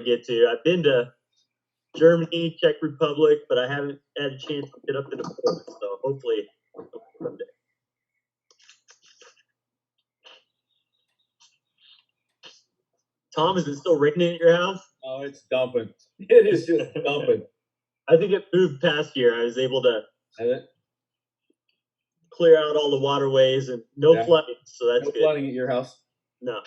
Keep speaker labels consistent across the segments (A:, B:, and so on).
A: get to. I've been to Germany, Czech Republic, but I haven't had a chance to get up into Poland. So hopefully someday. Tom, is it still raining at your house?
B: Oh, it's dumping. It is just dumping.
A: I think it moved past here. I was able to clear out all the waterways and no flooding, so that's
B: no
A: good.
B: flooding at your house?
A: No.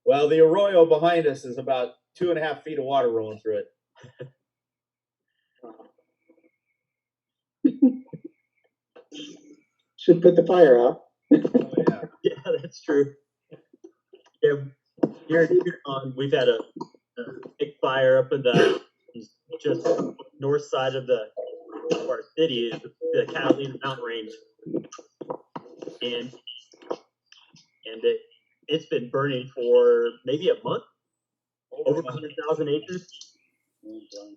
B: Well, the arroyo behind us is about 2.5 feet of water rolling through it.
C: Should put the fire out.
B: Oh, yeah.
A: Yeah, that's true. Yeah, here we've had a big fire up in the just north side of our city, the Catalina Mountain Range, and it's been burning for maybe a month, over 100,000 acres.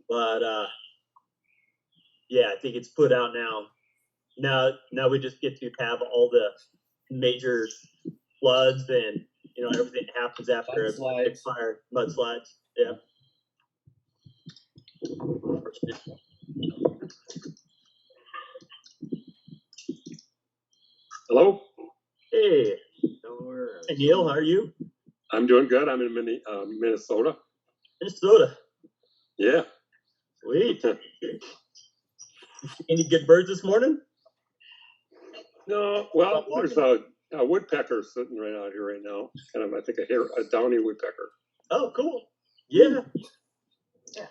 A: But yeah, I think it's put out now. Now we just get to have all the major floods and everything that happens after a big fire, mudslides. Yeah.
D: Hello.
A: Hey. Hey, Neil, how are you?
D: I'm doing good. I'm in Minnesota.
A: Minnesota.
D: Yeah.
A: Sweet. Any good birds this morning?
D: No. Well, there's a woodpecker sitting right out here right now. Kind of, I think, a downy woodpecker.
A: Oh, cool. Yeah.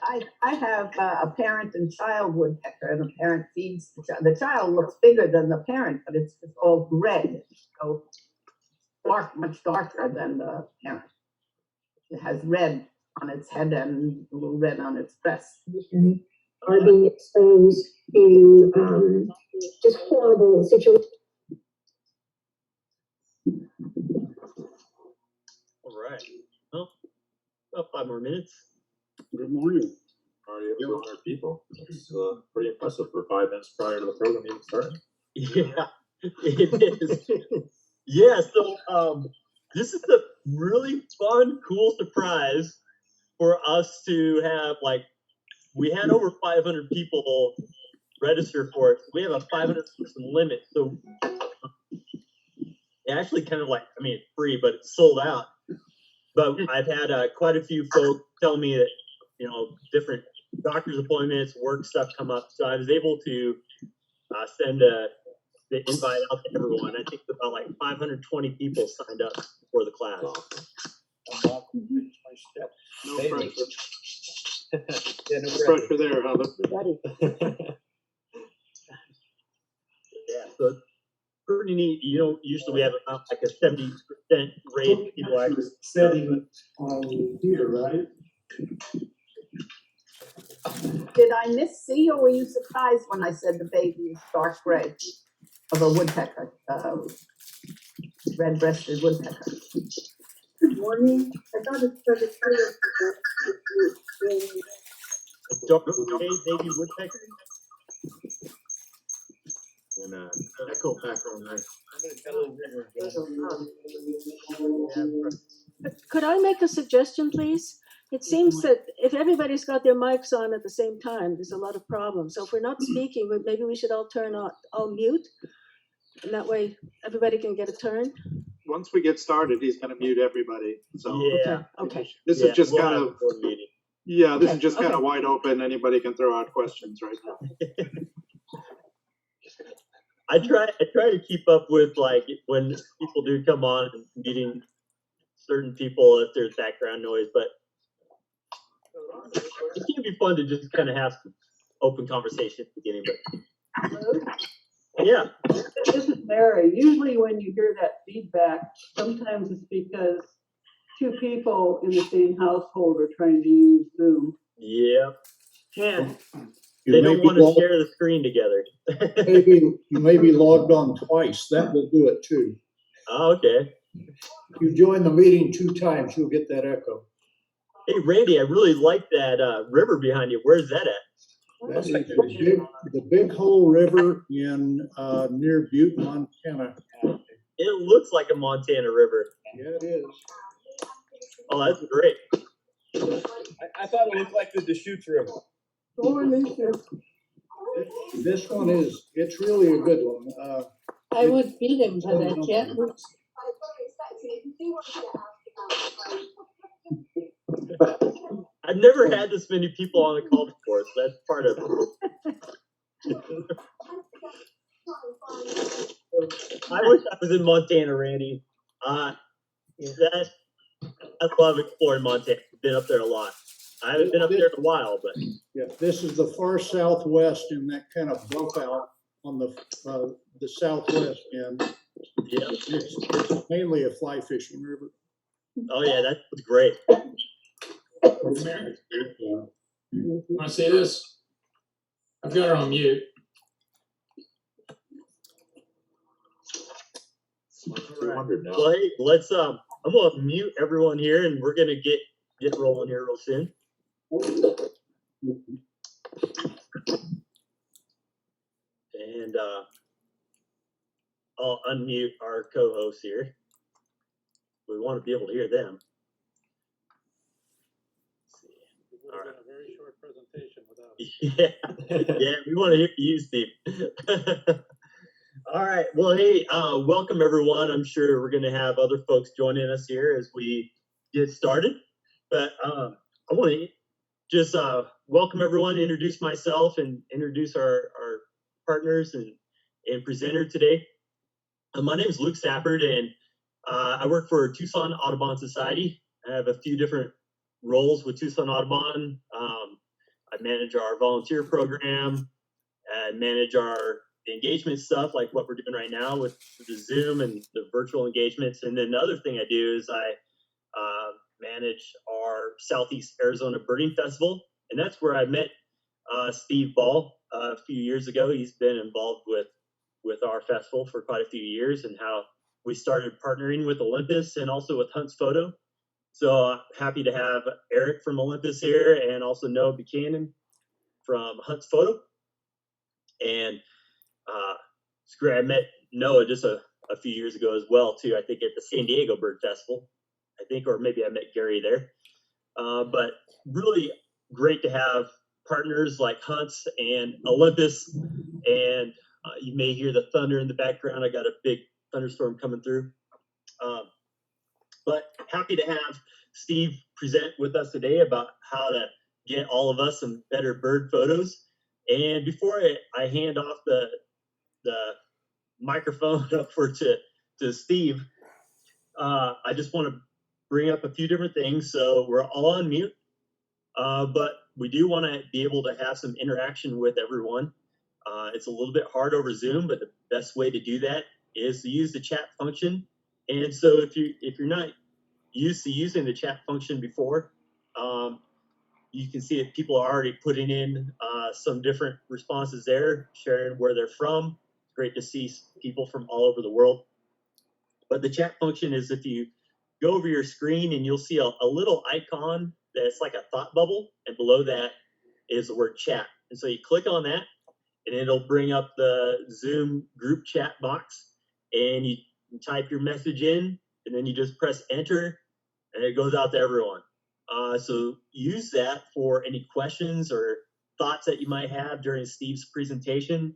E: I have a parent and child woodpecker, and the parent feeds the child looks bigger than the parent, but it's all red, so much darker than the parent. It has red on its head and a little red on its breast.
C: Are being exposed to just horrible situations.
A: All right. Well, about 5 more minutes.
F: Good morning. Already up to 100 people. It's pretty impressive for 5 minutes prior to the program even starting.
A: Yeah, it is. Yeah, so this is a really fun, cool surprise for us to have. We had over 500 people register for it. We have a 500 person limit, so it actually kind of it's free, but it's sold out. But I've had quite a few folks tell me that different doctor's appointments, work stuff come up, so I was able to send the invite out to everyone. I think about 520 people signed up for the class.
F: No pressure.
B: Yeah, no
F: Pressure there, Heather.
A: Yeah, so it's pretty neat. Usually we have about a 70% rate of people actually
F: setting here, right?
E: Did I missee, or were you surprised when I said the baby is dark gray of a woodpecker, red-breasted woodpecker?
C: Good morning. I thought it's for the
A: baby woodpecker. And echo background there.
G: Could I make a suggestion, please? It seems that if everybody's got their mics on at the same time, there's a lot of problems. So if we're not speaking, maybe we should all all mute, and that way everybody can get a turn.
F: Once we get started, he's going to mute everybody. So
A: yeah,
G: okay.
F: This is just kind of this is just kind of wide open. Anybody can throw out questions right now.
A: I try to keep up with when people do come on and meeting certain people if there's background noise, but it can be fun to just kind of have some open conversation at the beginning. But yeah,
H: this is Mary. Usually when you hear that feedback, sometimes it's because two people in the same household are trying to use Zoom.
A: Yeah.
H: And
A: they don't want to share the screen together.
I: You may be logged on twice. That will do it too.
A: Oh, okay.
I: If you join the meeting 2 times, you'll get that echo.
A: Hey, Randy, I really like that river behind you. Where's that at?
I: That's the Big Hole River in near Butte, Montana.
A: It looks like a Montana river.
I: Yeah, it is.
A: Oh, that's great.
B: I thought it looked like the Deschutes River.
H: Go, Alicia.
I: This one it's really a good one.
H: I would beat him, but I can't.
A: I've never had this many people on a call before, so that's part of it. I wish I was in Montana, Randy. I love exploring Montana. Been up there a lot. I haven't been up there in a while, but
I: Yeah, this is the far southwest in that kind of bump out on the southwest end.
A: yeah.
I: It's mainly a fly fishing river.
A: Oh yeah, that's great.
J: Want to see this? I've got her on mute.
A: Well, hey, let's I'm gonna mute everyone here, and we're gonna get rolling here real soon. And I'll unmute our co-hosts here. We want to be able to hear them.
F: All right. A very short presentation without.
A: Yeah, we want to hear you, Steve. All right. Well, hey, welcome everyone. I'm sure we're going to have other folks joining us here as we get started. But I want to just welcome everyone, introduce myself, and introduce our partners and presenter today. My name is Luke Sappert, and I work for Tucson Audubon Society. I have a few different roles with Tucson Audubon. I manage our volunteer program, and manage our engagement stuff like what we're doing right now with the Zoom and the virtual engagements. And then the other thing I do is I manage our Southeast Arizona Birding Festival. And that's where I met Steve Ball a few years ago. He's been involved with our festival for quite a few years, and how we started partnering with Olympus and also with Hunt's Photo. So happy to have Eric from Olympus here, and also Noah Buchanan from Hunt's Photo. And it's great. I met Noah just a few years ago as well, too. I think at the San Diego Bird Festival, I think, or maybe I met Gary there. But really great to have partners like Hunt's and Olympus. And you may hear the thunder in the background. I got a big thunderstorm coming through. But happy to have Steve present with us today about how to get all of us some better bird photos. And before I hand off the microphone over to Steve, I just want to bring up a few different things. So we're all on mute, but we do want to be able to have some interaction with everyone. It's a little bit hard over Zoom, but the best way to do that is to use the chat function. And so if you're not used to using the chat function before, you can see that people are already putting in some different responses there, sharing where they're from. It's great to see people from all over the world. But the chat function is, if you go over your screen, and you'll see a little icon that's like a thought bubble, and below that is the word chat. And so you click on that, and it'll bring up the Zoom group chat box, and you type your message in, and then you just press enter, and it goes out to everyone. So use that for any questions or thoughts that you might have during Steve's presentation.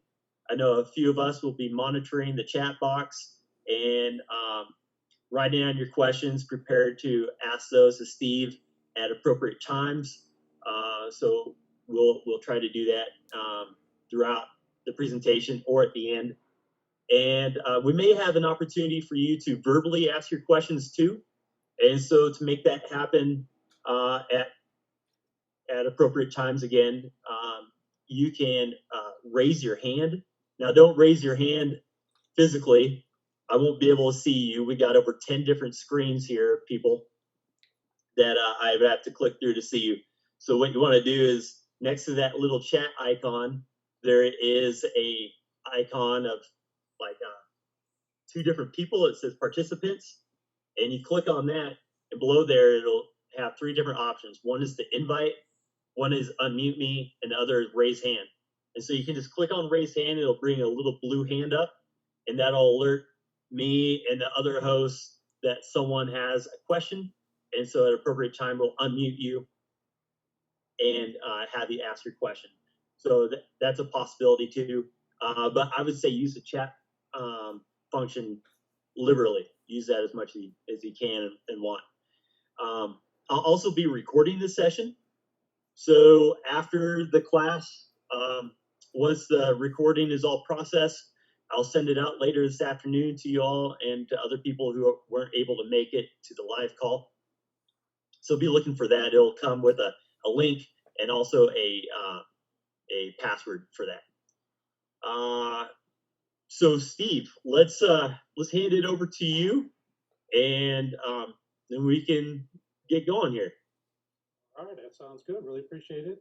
A: I know a few of us will be monitoring the chat box and writing down your questions, prepared to ask those to Steve at appropriate times. So we'll try to do that throughout the presentation or at the end. And we may have an opportunity for you to verbally ask your questions too. And so to make that happen at appropriate times, again, you can raise your hand. Now, don't raise your hand physically. I won't be able to see you. We got over 10 different screens here, people, that I have to click through to see you. So what you want to do is, next to that little chat icon, there is a icon of like two different people. It says participants, and you click on that, and below there it'll have three different options. One is to invite, one is unmute me, and the other is raise hand. And so you can just click on raise hand. It'll bring a little blue hand up, and that'll alert me and the other hosts that someone has a question. And so at appropriate time, we'll unmute you and have you ask your question. So that's a possibility too. But I would say use the chat function liberally. Use that as much as you can and want. I'll also be recording this session. So after the class, once the recording is all processed, I'll send it out later this afternoon to you all and to other people who weren't able to make it to the live call. So be looking for that. It'll come with a link and also a password for that. So Steve, let's hand it over to you, and then we can get going here.
K: All right, that sounds good. Really appreciate it.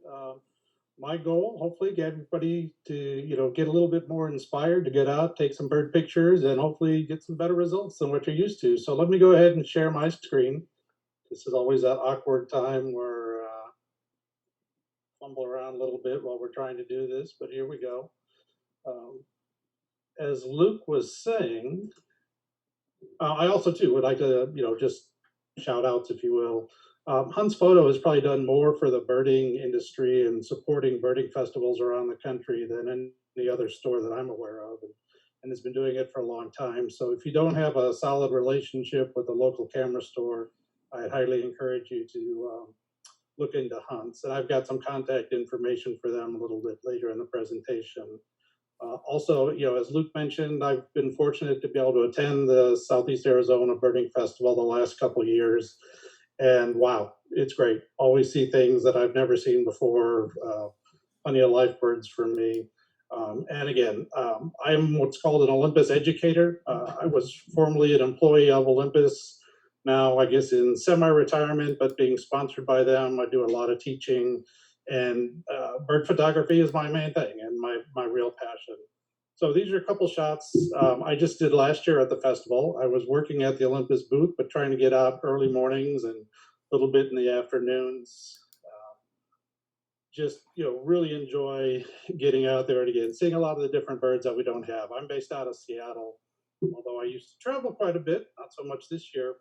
K: My goal, hopefully, get everybody to get a little bit more inspired to get out, take some bird pictures, and hopefully get some better results than what you're used to. So let me go ahead and share my screen. This is always that awkward time where fumble around a little bit while we're trying to do this, but here we go. As Luke was saying, I also too would like to just shout outs, if you will. Hunt's Photo has probably done more for the birding industry and supporting birding festivals around the country than any other store that I'm aware of, and has been doing it for a long time. So if you don't have a solid relationship with a local camera store, I highly encourage you to look into Hunt's. And I've got some contact information for them a little bit later in the presentation. Also, as Luke mentioned, I've been fortunate to be able to attend the Southeast Arizona Birding Festival the last couple of years. And wow, it's great. Always see things that I've never seen before. Plenty of live birds for me. And again, I'm what's called an Olympus educator. I was formerly an employee of Olympus. Now, I guess in semi-retirement, but being sponsored by them, I do a lot of teaching. And bird photography is my main thing and my real passion. So these are a couple shots I just did last year at the festival. I was working at the Olympus booth, but trying to get out early mornings and a little bit in the afternoons. Just really enjoy getting out there and again seeing a lot of the different birds that we don't have. I'm based out of Seattle, although I used to travel quite a bit, not so much this year.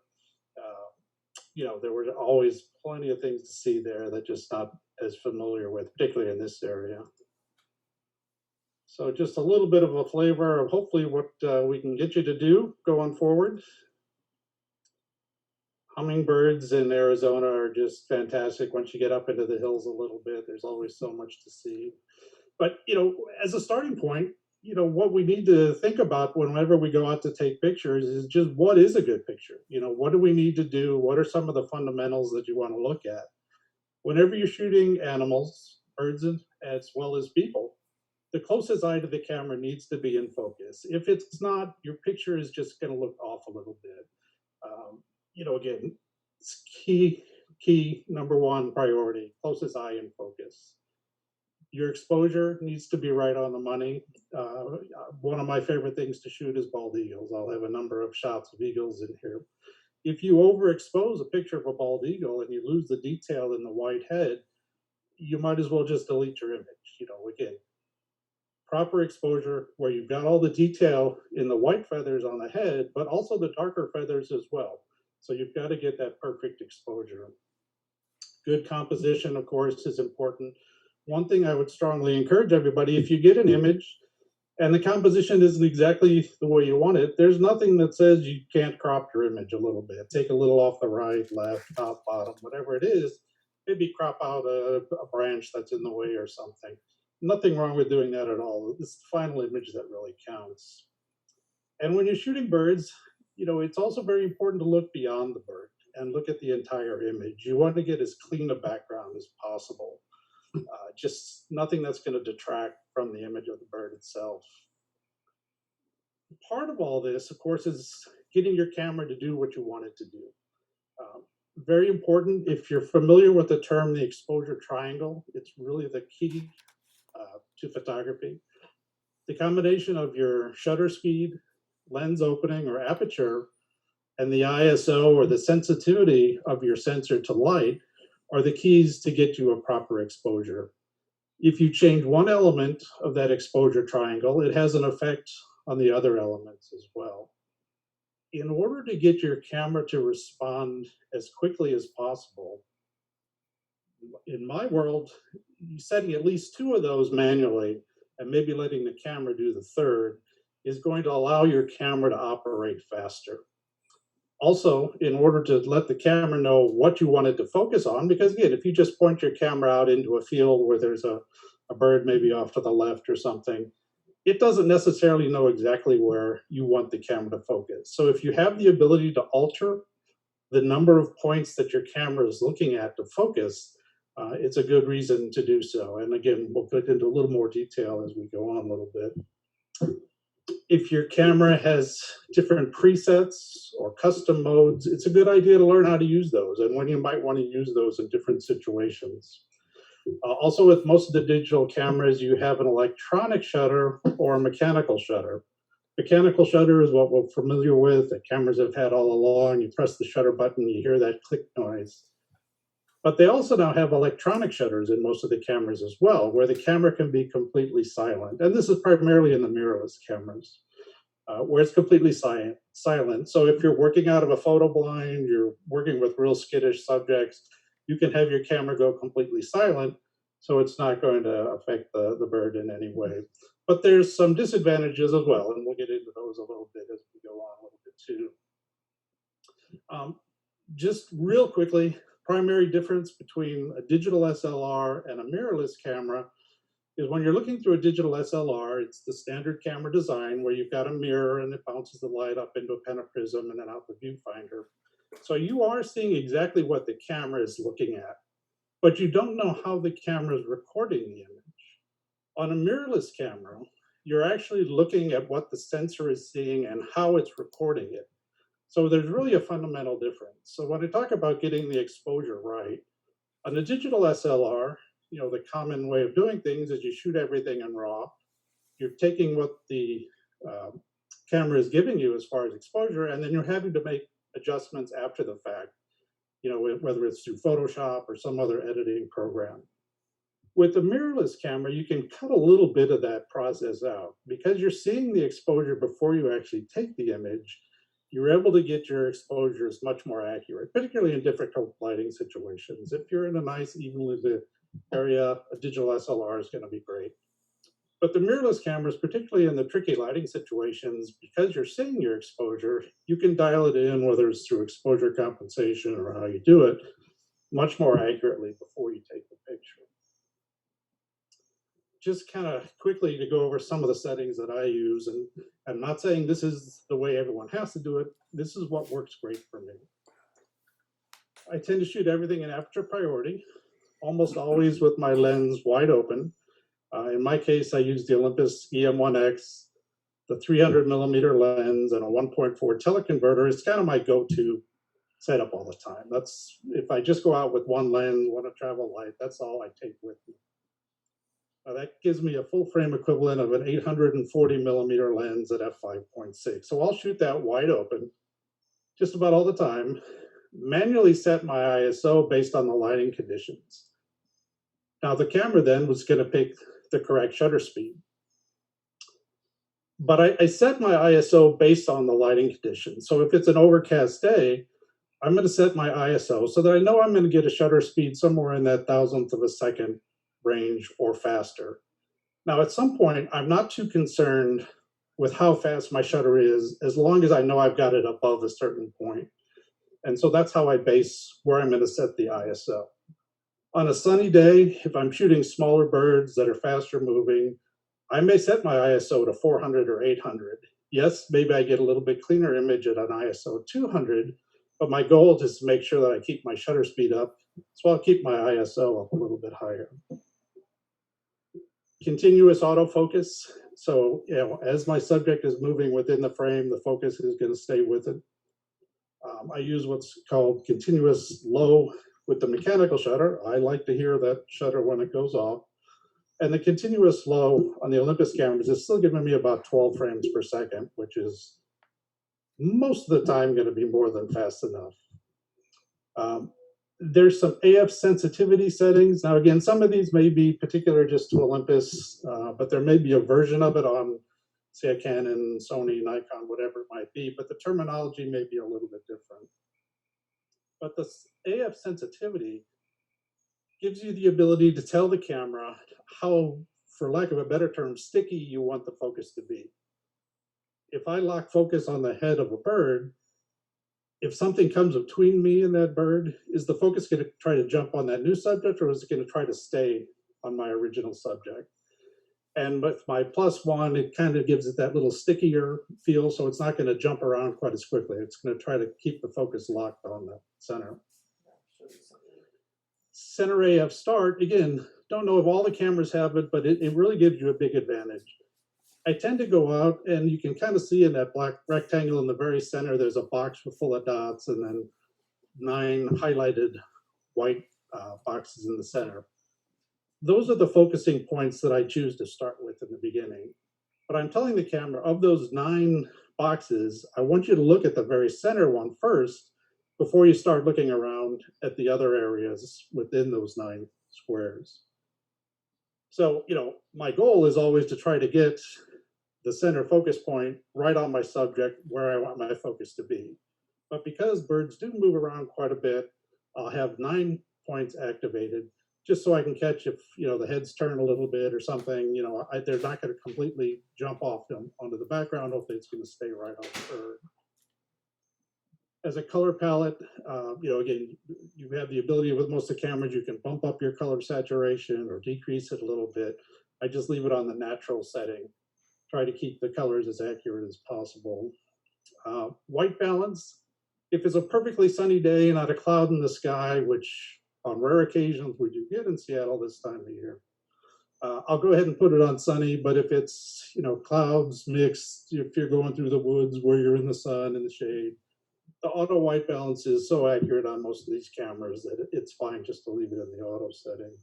K: There were always plenty of things to see there that just not as familiar with, particularly in this area. So just a little bit of a flavor of hopefully what we can get you to do going forward. Hummingbirds in Arizona are just fantastic. Once you get up into the hills a little bit, there's always so much to see. But, as a starting point, what we need to think about whenever we go out to take pictures is just what is a good picture? What do we need to do? What are some of the fundamentals that you want to look at? Whenever you're shooting animals, birds as well as people, the closest eye to the camera needs to be in focus. If it's not, your picture is just going to look off a little bit. Again, it's key number one priority, closest eye in focus. Your exposure needs to be right on the money. One of my favorite things to shoot is bald eagles. I'll have a number of shots of eagles in here. If you overexpose a picture of a bald eagle and you lose the detail in the white head, you might as well just delete your image. Again, proper exposure where you've got all the detail in the white feathers on the head, but also the darker feathers as well. So you've got to get that perfect exposure. Good composition, of course, is important. One thing I would strongly encourage everybody, if you get an image and the composition isn't exactly the way you want it, there's nothing that says you can't crop your image a little bit. Take a little off the right, left, top, bottom, whatever it is. Maybe crop out a branch that's in the way or something. Nothing wrong with doing that at all. It's the final image that really counts. And when you're shooting birds, it's also very important to look beyond the bird and look at the entire image. You want to get as clean a background as possible. Just nothing that's going to detract from the image of the bird itself. Part of all this, of course, is getting your camera to do what you want it to do. Very important, if you're familiar with the term, the exposure triangle, it's really the key to photography. The combination of your shutter speed, lens opening or aperture, and the ISO or the sensitivity of your sensor to light are the keys to get you a proper exposure. If you change one element of that exposure triangle, it has an effect on the other elements as well. in order to get your camera to respond as quickly as possible, in my world, setting at least 2 of those manually and maybe letting the camera do the third is going to allow your camera to operate faster. Also, in order to let the camera know what you wanted to focus on, because again, if you just point your camera out into a field where there's a bird maybe off to the left or something, it doesn't necessarily know exactly where you want the camera to focus. So if you have the ability to alter the number of points that your camera is looking at to focus, it's a good reason to do so. And again, we'll get into a little more detail as we go on a little bit. If your camera has different presets or custom modes, it's a good idea to learn how to use those and when you might want to use those in different situations. Also, with most of the digital cameras, you have an electronic shutter or a mechanical shutter. Mechanical shutter is what we're familiar with, that cameras have had all along. You press the shutter button, you hear that click noise. But they also now have electronic shutters in most of the cameras as well, where the camera can be completely silent. And this is primarily in the mirrorless cameras, where it's completely silent. So if you're working out of a photo blind, you're working with real skittish subjects, you can have your camera go completely silent, so it's not going to affect the bird in any way. But there's some disadvantages as well, and we'll get into those a little bit as we go on a little bit too. Just real quickly, primary difference between a digital SLR and a mirrorless camera is when you're looking through a digital SLR, it's the standard camera design where you've got a mirror and it bounces the light up into a pentaprism and then out the viewfinder. So you are seeing exactly what the camera is looking at, but you don't know how the camera is recording the image. On a mirrorless camera, you're actually looking at what the sensor is seeing and how it's recording it. So there's really a fundamental difference. So when I talk about getting the exposure right, on a digital SLR, the common way of doing things is you shoot everything in RAW. You're taking what the camera is giving you as far as exposure, and then you're having to make adjustments after the fact, whether it's through Photoshop or some other editing program. With the mirrorless camera, you can cut a little bit of that process out. Because you're seeing the exposure before you actually take the image, you're able to get your exposures much more accurate, particularly in difficult lighting situations. If you're in a nice, evenly lit area, a digital SLR is going to be great. But the mirrorless cameras, particularly in the tricky lighting situations, because you're seeing your exposure, you can dial it in, whether it's through exposure compensation or how you do it, much more accurately before you take the picture. Just kind of quickly to go over some of the settings that I use, and I'm not saying this is the way everyone has to do it. This is what works great for me. I tend to shoot everything in aperture priority, almost always with my lens wide open. In my case, I use the Olympus EM1X, the 300 millimeter lens, and a 1.4 teleconverter. It's kind of my go-to setup all the time. That's if I just go out with one lens, want to travel light, that's all I take with me. That gives me a full frame equivalent of an 840 millimeter lens at f5.6. So I'll shoot that wide open just about all the time, manually set my ISO based on the lighting conditions. Now the camera then was going to pick the correct shutter speed. But I set my ISO based on the lighting conditions. So if it's an overcast day, I'm going to set my ISO so that I know I'm going to get a shutter speed somewhere in that thousandth of a second range or faster. Now, at some point, I'm not too concerned with how fast my shutter is, as long as I know I've got it above a certain point. And so that's how I base where I'm going to set the ISO. On a sunny day, if I'm shooting smaller birds that are faster moving, I may set my ISO to 400 or 800. Yes, maybe I get a little bit cleaner image at an ISO 200, but my goal is to make sure that I keep my shutter speed up, so I'll keep my ISO up a little bit higher. Continuous autofocus. So, as my subject is moving within the frame, the focus is going to stay with it. I use what's called continuous low with the mechanical shutter. I like to hear that shutter when it goes off. And the continuous low on the Olympus cameras is still giving me about 12 frames per second, which is most of the time going to be more than fast enough. There's some AF sensitivity settings. Now, again, some of these may be particular just to Olympus, but there may be a version of it on say a Canon, Sony, Nikon, whatever it might be, but the terminology may be a little bit different. But the AF sensitivity gives you the ability to tell the camera how, for lack of a better term, sticky you want the focus to be. If I lock focus on the head of a bird, if something comes between me and that bird, is the focus going to try to jump on that new subject, or is it going to try to stay on my original subject? And with my +1, it kind of gives it that little stickier feel, so it's not going to jump around quite as quickly. It's going to try to keep the focus locked on the center. Center AF start, again, don't know if all the cameras have it, but it really gives you a big advantage. I tend to go out, and you can kind of see in that black rectangle in the very center, there's a box full of dots, and then 9 highlighted white boxes in the center. Those are the focusing points that I choose to start with in the beginning. But I'm telling the camera, of those 9 boxes, I want you to look at the very center one first before you start looking around at the other areas within those 9 squares. So, my goal is always to try to get the center focus point right on my subject where I want my focus to be. But because birds do move around quite a bit, I'll have 9 points activated just so I can catch if, the heads turn a little bit or something, they're not going to completely jump off them onto the background. Hopefully it's going to stay right on the bird. As a color palette, again, you have the ability with most of the cameras, you can bump up your color saturation or decrease it a little bit. I just leave it on the natural setting. Try to keep the colors as accurate as possible. White balance, if it's a perfectly sunny day and not a cloud in the sky, which on rare occasions we do get in Seattle this time of year, I'll go ahead and put it on sunny, but if it's, clouds mixed, if you're going through the woods where you're in the sun and the shade, the auto white balance is so accurate on most of these cameras that it's fine just to leave it in the auto setting.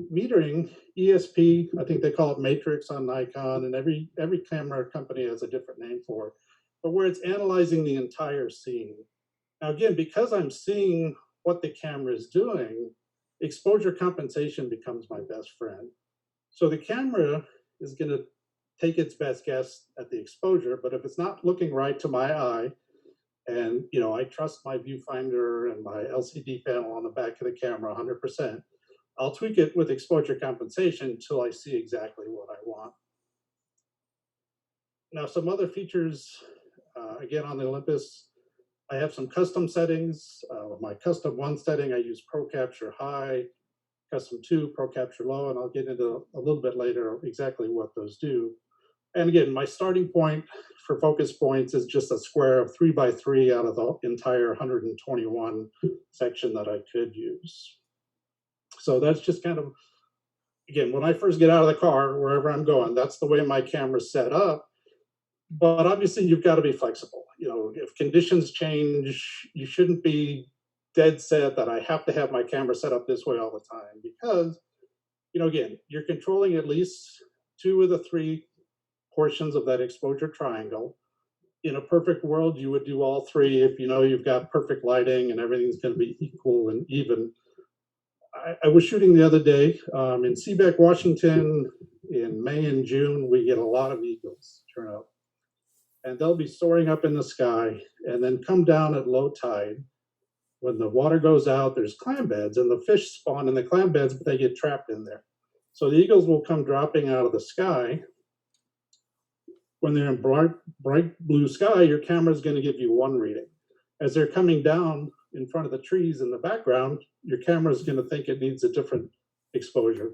K: Metering, ESP, I think they call it matrix on Nikon, and every camera company has a different name for it, but where it's analyzing the entire scene. Now again, because I'm seeing what the camera is doing, exposure compensation becomes my best friend. So the camera is going to take its best guess at the exposure, but if it's not looking right to my eye, and I trust my viewfinder and my LCD panel on the back of the camera 100%, I'll tweak it with exposure compensation until I see exactly what I want. Now, some other features, again, on the Olympus, I have some custom settings. My custom 1 setting, I use Pro Capture High, custom 2, Pro Capture Low, and I'll get into a little bit later exactly what those do. And again, my starting point for focus points is just a square of 3 by 3 out of the entire 121 section that I could use. So that's just kind of, again, when I first get out of the car, wherever I'm going, that's the way my camera's set up. But obviously, you've got to be flexible. If conditions change, you shouldn't be dead set that I have to have my camera set up this way all the time, because, again, you're controlling at least 2 of the 3 portions of that exposure triangle. In a perfect world, you would do all 3 if you've got perfect lighting and everything's going to be equal and even. I was shooting the other day in Seabeck, Washington. In May and June, we get a lot of eagles turn up, and they'll be soaring up in the sky and then come down at low tide. When the water goes out, there's clam beds, and the fish spawn in the clam beds, but they get trapped in there. So the eagles will come dropping out of the sky. When they're in bright blue sky, your camera is going to give you 1 reading. As they're coming down in front of the trees in the background, your camera is going to think it needs a different exposure.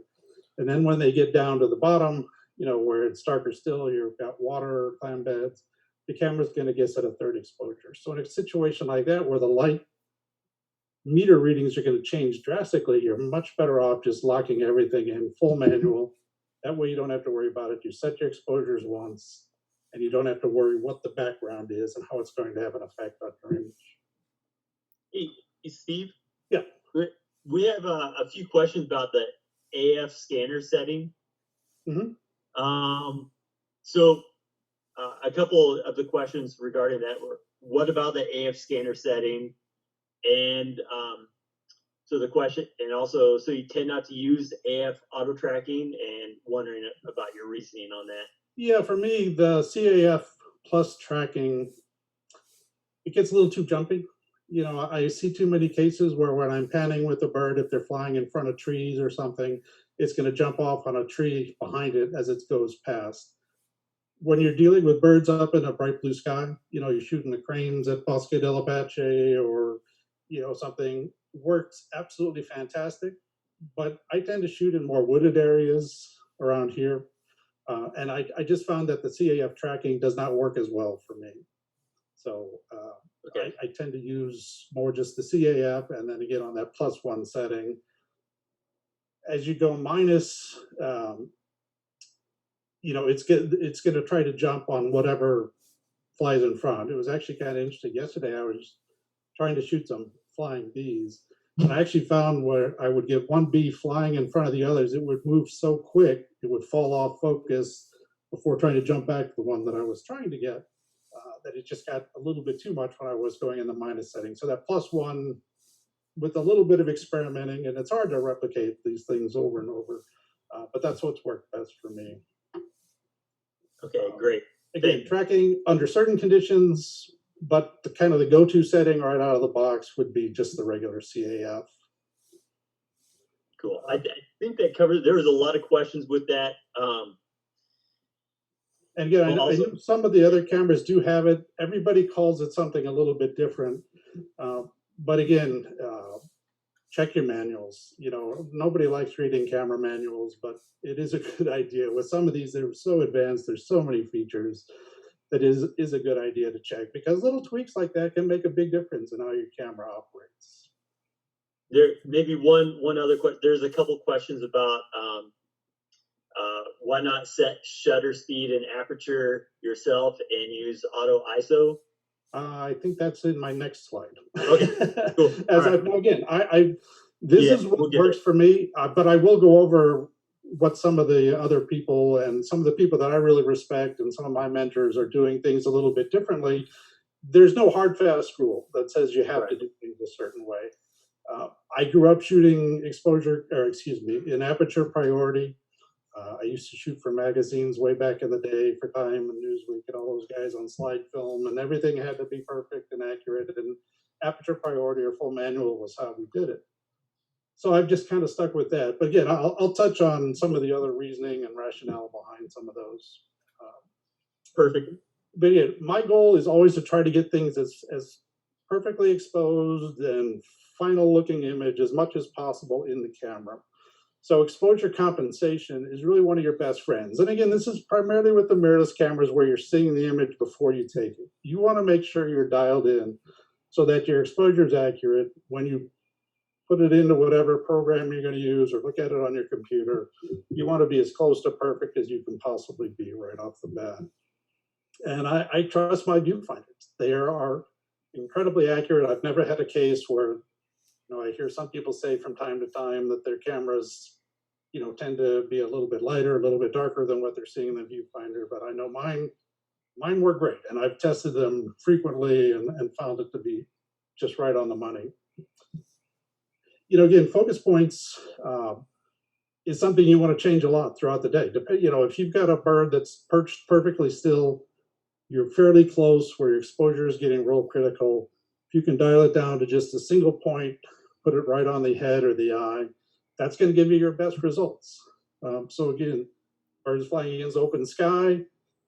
K: And then when they get down to the bottom, where it's darker still, you've got water, clam beds, the camera's going to guess at a 3rd exposure. So in a situation like that, where the light meter readings are going to change drastically, you're much better off just locking everything in full manual. That way you don't have to worry about it. You set your exposures once, and you don't have to worry what the background is and how it's going to have an effect on your image.
A: Hey, Steve?
K: Yeah.
A: We have a few questions about the AF scanner setting.
K: Mm-hmm.
A: So a couple of the questions regarding that were, what about the AF scanner setting? And so the question, and also, so you tend not to use AF auto tracking, and wondering about your reasoning on that.
K: Yeah, for me, the CAF plus tracking, it gets a little too jumpy. You know, I see too many cases where when I'm panning with a bird, if they're flying in front of trees or something, it's going to jump off on a tree behind it as it goes past. When you're dealing with birds up in a bright blue sky, you know, you're shooting the cranes at Bosque del Apache or, you know, something, works absolutely fantastic. But I tend to shoot in more wooded areas around here. And I just found that the CAF tracking does not work as well for me. So
A: Okay.
K: I tend to use more just the CAF, and then again on that +1 setting. As you go minus, you know, it's going to try to jump on whatever flies in front. It was actually kind of interesting. Yesterday, I was trying to shoot some flying bees, and I actually found where I would get one bee flying in front of the others, it would move so quick, it would fall off focus before trying to jump back to the one that I was trying to get, that it just got a little bit too much when I was going in the minus setting. So that +1 with a little bit of experimenting, and it's hard to replicate these things over and over, but that's what's worked best for me.
A: Okay, great.
K: Again, tracking under certain conditions, but the kind of the go-to setting right out of the box would be just the regular CAF.
A: Cool. I think that covers. There was a lot of questions with that.
K: And again,
A: Well,
K: I
A: also-
K: know some of the other cameras do have it. Everybody calls it something a little bit different. But again, check your manuals. You know, nobody likes reading camera manuals, but it is a good idea. With some of these, they're so advanced. There's so many features that is a good idea to check, because little tweaks like that can make a big difference in how your camera operates.
A: There maybe one other question. There's a couple questions about why not set shutter speed and aperture yourself and use auto ISO?
K: I think that's in my next slide.
A: Okay, cool.
K: This
A: Yeah,
K: is what
A: we'll get
K: works for me, but I will go over what some of the other people and some of the people that I really respect and some of my mentors are doing things a little bit differently. There's no hard, fast rule that says you have to do things a certain way. I grew up shooting in aperture priority. I used to shoot for magazines way back in the day for Time and Newsweek and all those guys on slide film, and everything had to be perfect and accurate, and aperture priority or full manual was how we did it. So I've just kind of stuck with that. But again, I'll touch on some of the other reasoning and rationale behind some of those.
A: Perfect.
K: But yeah, my goal is always to try to get things as perfectly exposed and final looking image as much as possible in the camera. So exposure compensation is really one of your best friends. And again, this is primarily with the mirrorless cameras where you're seeing the image before you take it. You want to make sure you're dialed in so that your exposure is accurate when you put it into whatever program you're going to use or look at it on your computer. You want to be as close to perfect as you can possibly be right off the bat. And I trust my viewfinders. They are incredibly accurate. I've never had a case where, you know, I hear some people say from time to time that their cameras, you know, tend to be a little bit lighter, a little bit darker than what they're seeing in the viewfinder. But I know mine were great, and I've tested them frequently and found it to be just right on the money. You know, again, focus points is something you want to change a lot throughout the day. You know, if you've got a bird that's perched perfectly still, you're fairly close where your exposure is getting real critical. If you can dial it down to just a single point, put it right on the head or the eye, that's going to give you your best results. So again, birds flying against open sky,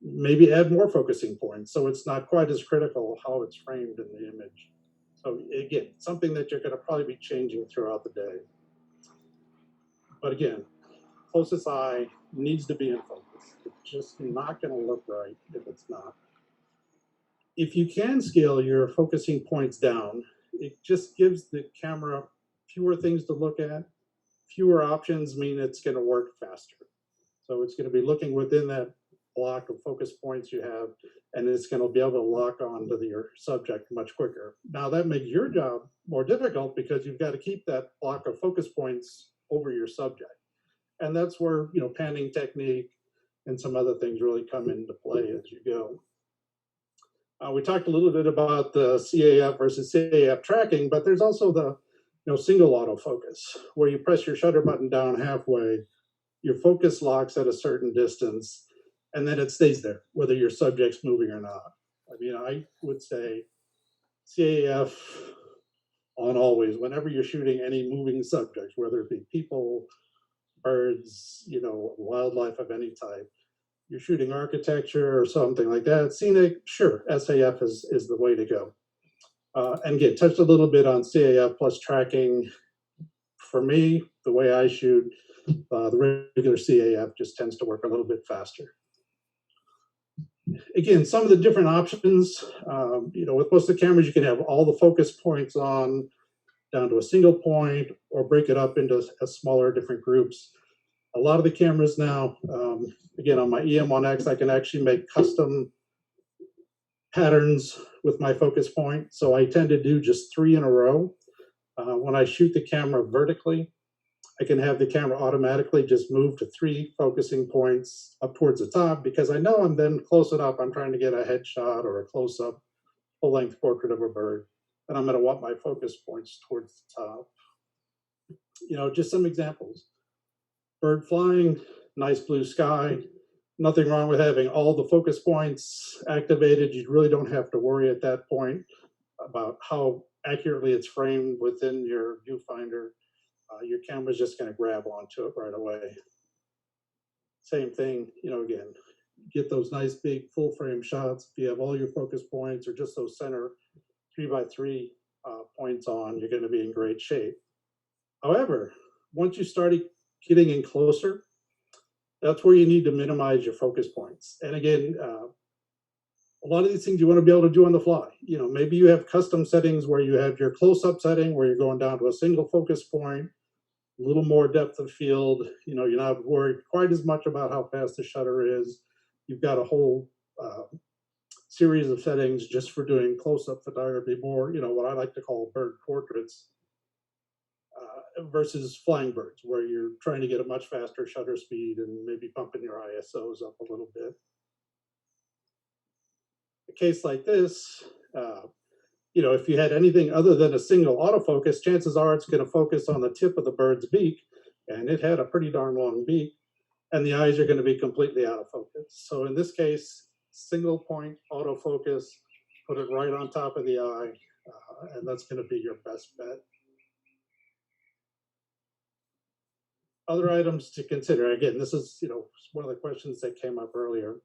K: maybe add more focusing points so it's not quite as critical how it's framed in the image. So again, something that you're going to probably be changing throughout the day. But again, closest eye needs to be in focus. It's just not going to look right if it's not. If you can scale your focusing points down, it just gives the camera fewer things to look at. Fewer options mean it's going to work faster. So it's going to be looking within that block of focus points you have, and it's going to be able to lock on to your subject much quicker. Now that makes your job more difficult because you've got to keep that block of focus points over your subject. And that's where, you know, panning technique and some other things really come into play as you go. We talked a little bit about the CAF versus CAF tracking, but there's also the, you know, single autofocus where you press your shutter button down halfway your focus locks at a certain distance, and then it stays there, whether your subject's moving or not. I mean, I would say CAF on always, whenever you're shooting any moving subject, whether it be people, birds, wildlife of any type, you're shooting architecture or something like that, scenic, sure, SAF is the way to go. And again, touched a little bit on CAF plus tracking. For me, the way I shoot, the regular CAF just tends to work a little bit faster. Again, some of the different options, with most of the cameras, you can have all the focus points on down to a single point or break it up into smaller different groups. A lot of the cameras now, again, on my EM1X, I can actually make custom patterns with my focus point. So I tend to do just 3 in a row. When I shoot the camera vertically, I can have the camera automatically just move to 3 focusing points up towards the top, because I know I'm then close enough, I'm trying to get a headshot or a close-up full-length portrait of a bird, and I'm going to want my focus points towards the top. Just some examples. Bird flying, nice blue sky, nothing wrong with having all the focus points activated. You really don't have to worry at that point about how accurately it's framed within your viewfinder. Your camera's just going to grab onto it right away. Same thing, again, get those nice big full frame shots. If you have all your focus points or just those center 3x3 points on, you're going to be in great shape. However, once you start getting in closer, that's where you need to minimize your focus points. And again, a lot of these things you want to be able to do on the fly. Maybe you have custom settings where you have your close-up setting where you're going down to a single focus point, a little more depth of field. You're not worried quite as much about how fast the shutter is. You've got a whole series of settings just for doing close-up photography, more, what I like to call bird portraits, versus flying birds, where you're trying to get a much faster shutter speed and maybe bumping your ISOs up a little bit. A case like this, if you had anything other than a single autofocus, chances are it's going to focus on the tip of the bird's beak, and it had a pretty darn long beak, and the eyes are going to be completely out of focus. So in this case, single point autofocus, put it right on top of the eye, and that's going to be your best bet. Other items to consider, again, this is one of the questions that came up earlier.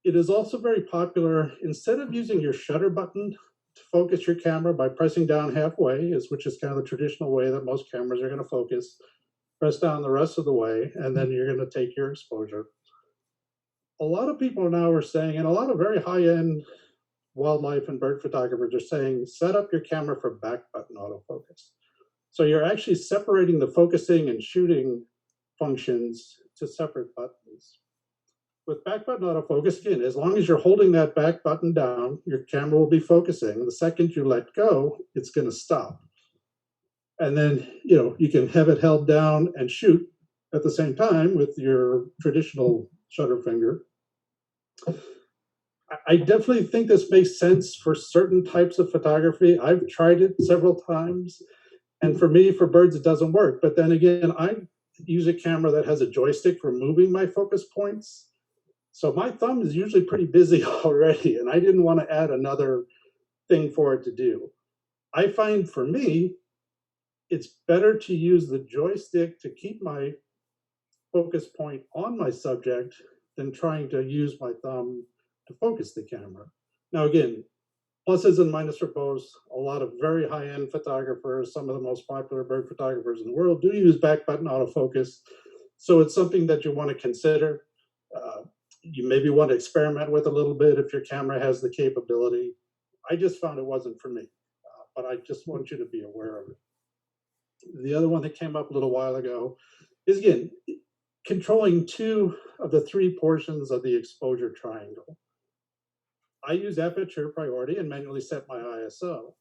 K: It is also very popular, instead of using your shutter button to focus your camera by pressing down halfway, which is kind of the traditional way that most cameras are going to focus, press down the rest of the way, and then you're going to take your exposure. A lot of people now are saying, and a lot of very high-end wildlife and bird photographers are saying, set up your camera for back button autofocus. So you're actually separating the focusing and shooting functions to separate buttons. With back button autofocus, again, as long as you're holding that back button down, your camera will be focusing. The second you let go, it's going to stop. And then, you can have it held down and shoot at the same time with your traditional shutter finger. I definitely think this makes sense for certain types of photography. I've tried it several times. And for me, for birds, it doesn't work. But then again, I use a camera that has a joystick for moving my focus points. So my thumb is usually pretty busy already, and I didn't want to add another thing for it to do. I find for me, it's better to use the joystick to keep my focus point on my subject than trying to use my thumb to focus the camera. Now again, pluses and minuses for both. A lot of very high-end photographers, some of the most popular bird photographers in the world, do use back button autofocus. So it's something that you want to consider. You maybe want to experiment with a little bit if your camera has the capability. I just found it wasn't for me, but I just want you to be aware of it. The other one that came up a little while ago is, again, controlling 2 of the 3 portions of the exposure triangle. I use aperture priority and manually set my ISO.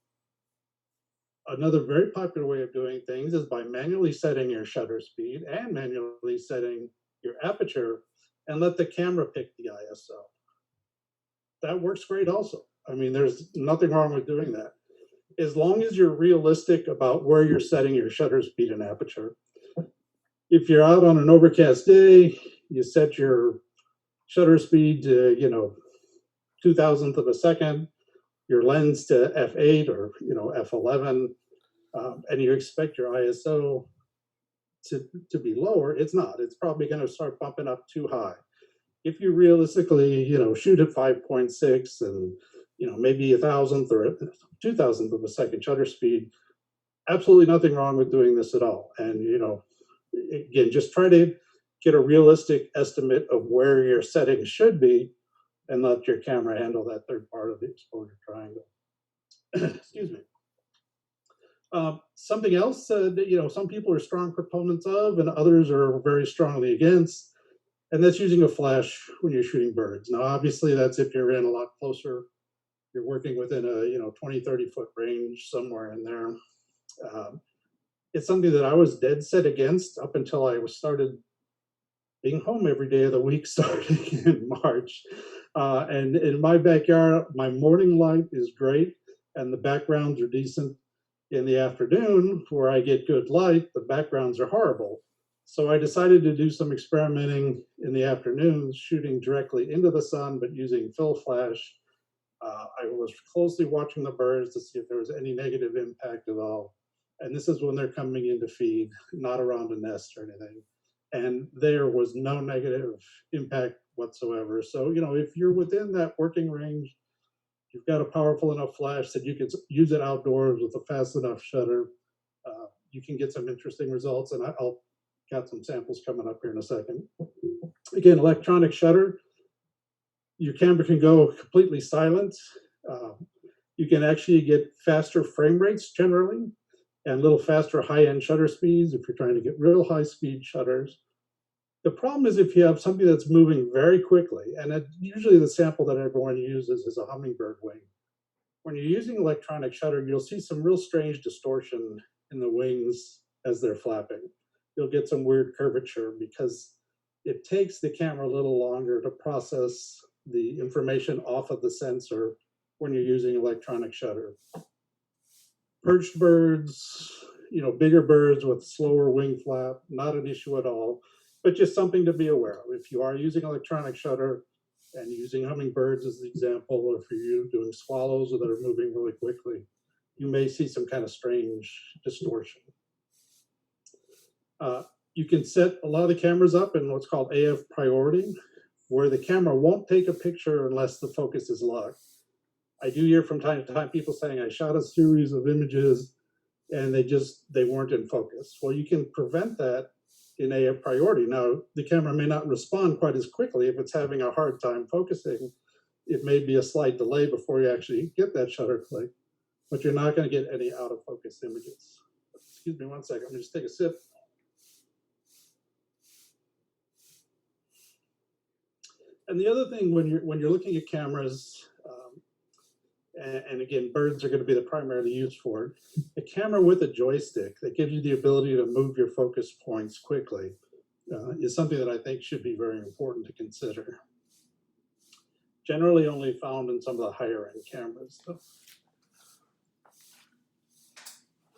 K: Another very popular way of doing things is by manually setting your shutter speed and manually setting your aperture and let the camera pick the ISO. That works great also. I mean, there's nothing wrong with doing that. As long as you're realistic about where you're setting your shutter speed and aperture. If you're out on an overcast day, you set your shutter speed to, 2,000th of a second, your lens to f8 or, f11, and you expect your ISO to be lower. It's not. It's probably going to start bumping up too high. If you realistically, shoot at 5.6 and, maybe 1,000th or 2,000th of a second shutter speed, absolutely nothing wrong with doing this at all. And, again, just try to get a realistic estimate of where your settings should be and let your camera handle that third part of the exposure triangle. Excuse me. Something else that, some people are strong proponents of and others are very strongly against, and that's using a flash when you're shooting birds. Now, obviously, that's if you're in a lot closer, you're working within a 20, 30 foot range, somewhere in there. It's something that I was dead set against up until I started being home every day of the week starting in March. And in my backyard, my morning light is great and the backgrounds are decent. In the afternoon, where I get good light, the backgrounds are horrible. So I decided to do some experimenting in the afternoons, shooting directly into the sun, but using fill flash. I was closely watching the birds to see if there was any negative impact at all. And this is when they're coming in to feed, not around a nest or anything. And there was no negative impact whatsoever. So, if you're within that working range, you've got a powerful enough flash that you can use it outdoors with a fast enough shutter, you can get some interesting results. And I'll got some samples coming up here in a second. Again, electronic shutter, your camera can go completely silent. You can actually get faster frame rates generally and a little faster high-end shutter speeds if you're trying to get real high-speed shutters. The problem is if you have something that's moving very quickly, and usually the sample that everyone uses is a hummingbird wing. When you're using electronic shutter, you'll see some real strange distortion in the wings as they're flapping. You'll get some weird curvature because it takes the camera a little longer to process the information off of the sensor when you're using electronic shutter. Perched birds, bigger birds with slower wing flap, not an issue at all, but just something to be aware of. If you are using electronic shutter and using hummingbirds as the example, or if you're doing swallows that are moving really quickly, you may see some kind of strange distortion. You can set a lot of the cameras up in what's called AF priority, where the camera won't take a picture unless the focus is locked. I do hear from time to time people saying, I shot a series of images and they weren't in focus. Well, you can prevent that in AF priority. Now, the camera may not respond quite as quickly if it's having a hard time focusing. It may be a slight delay before you actually get that shutter click, but you're not going to get any out of focus images. Excuse me one second, let me just take a sip. And the other thing when you're looking at cameras, and again, birds are going to be the primarily used for it, a camera with a joystick that gives you the ability to move your focus points quickly is something that I think should be very important to consider. Generally only found in some of the higher end cameras.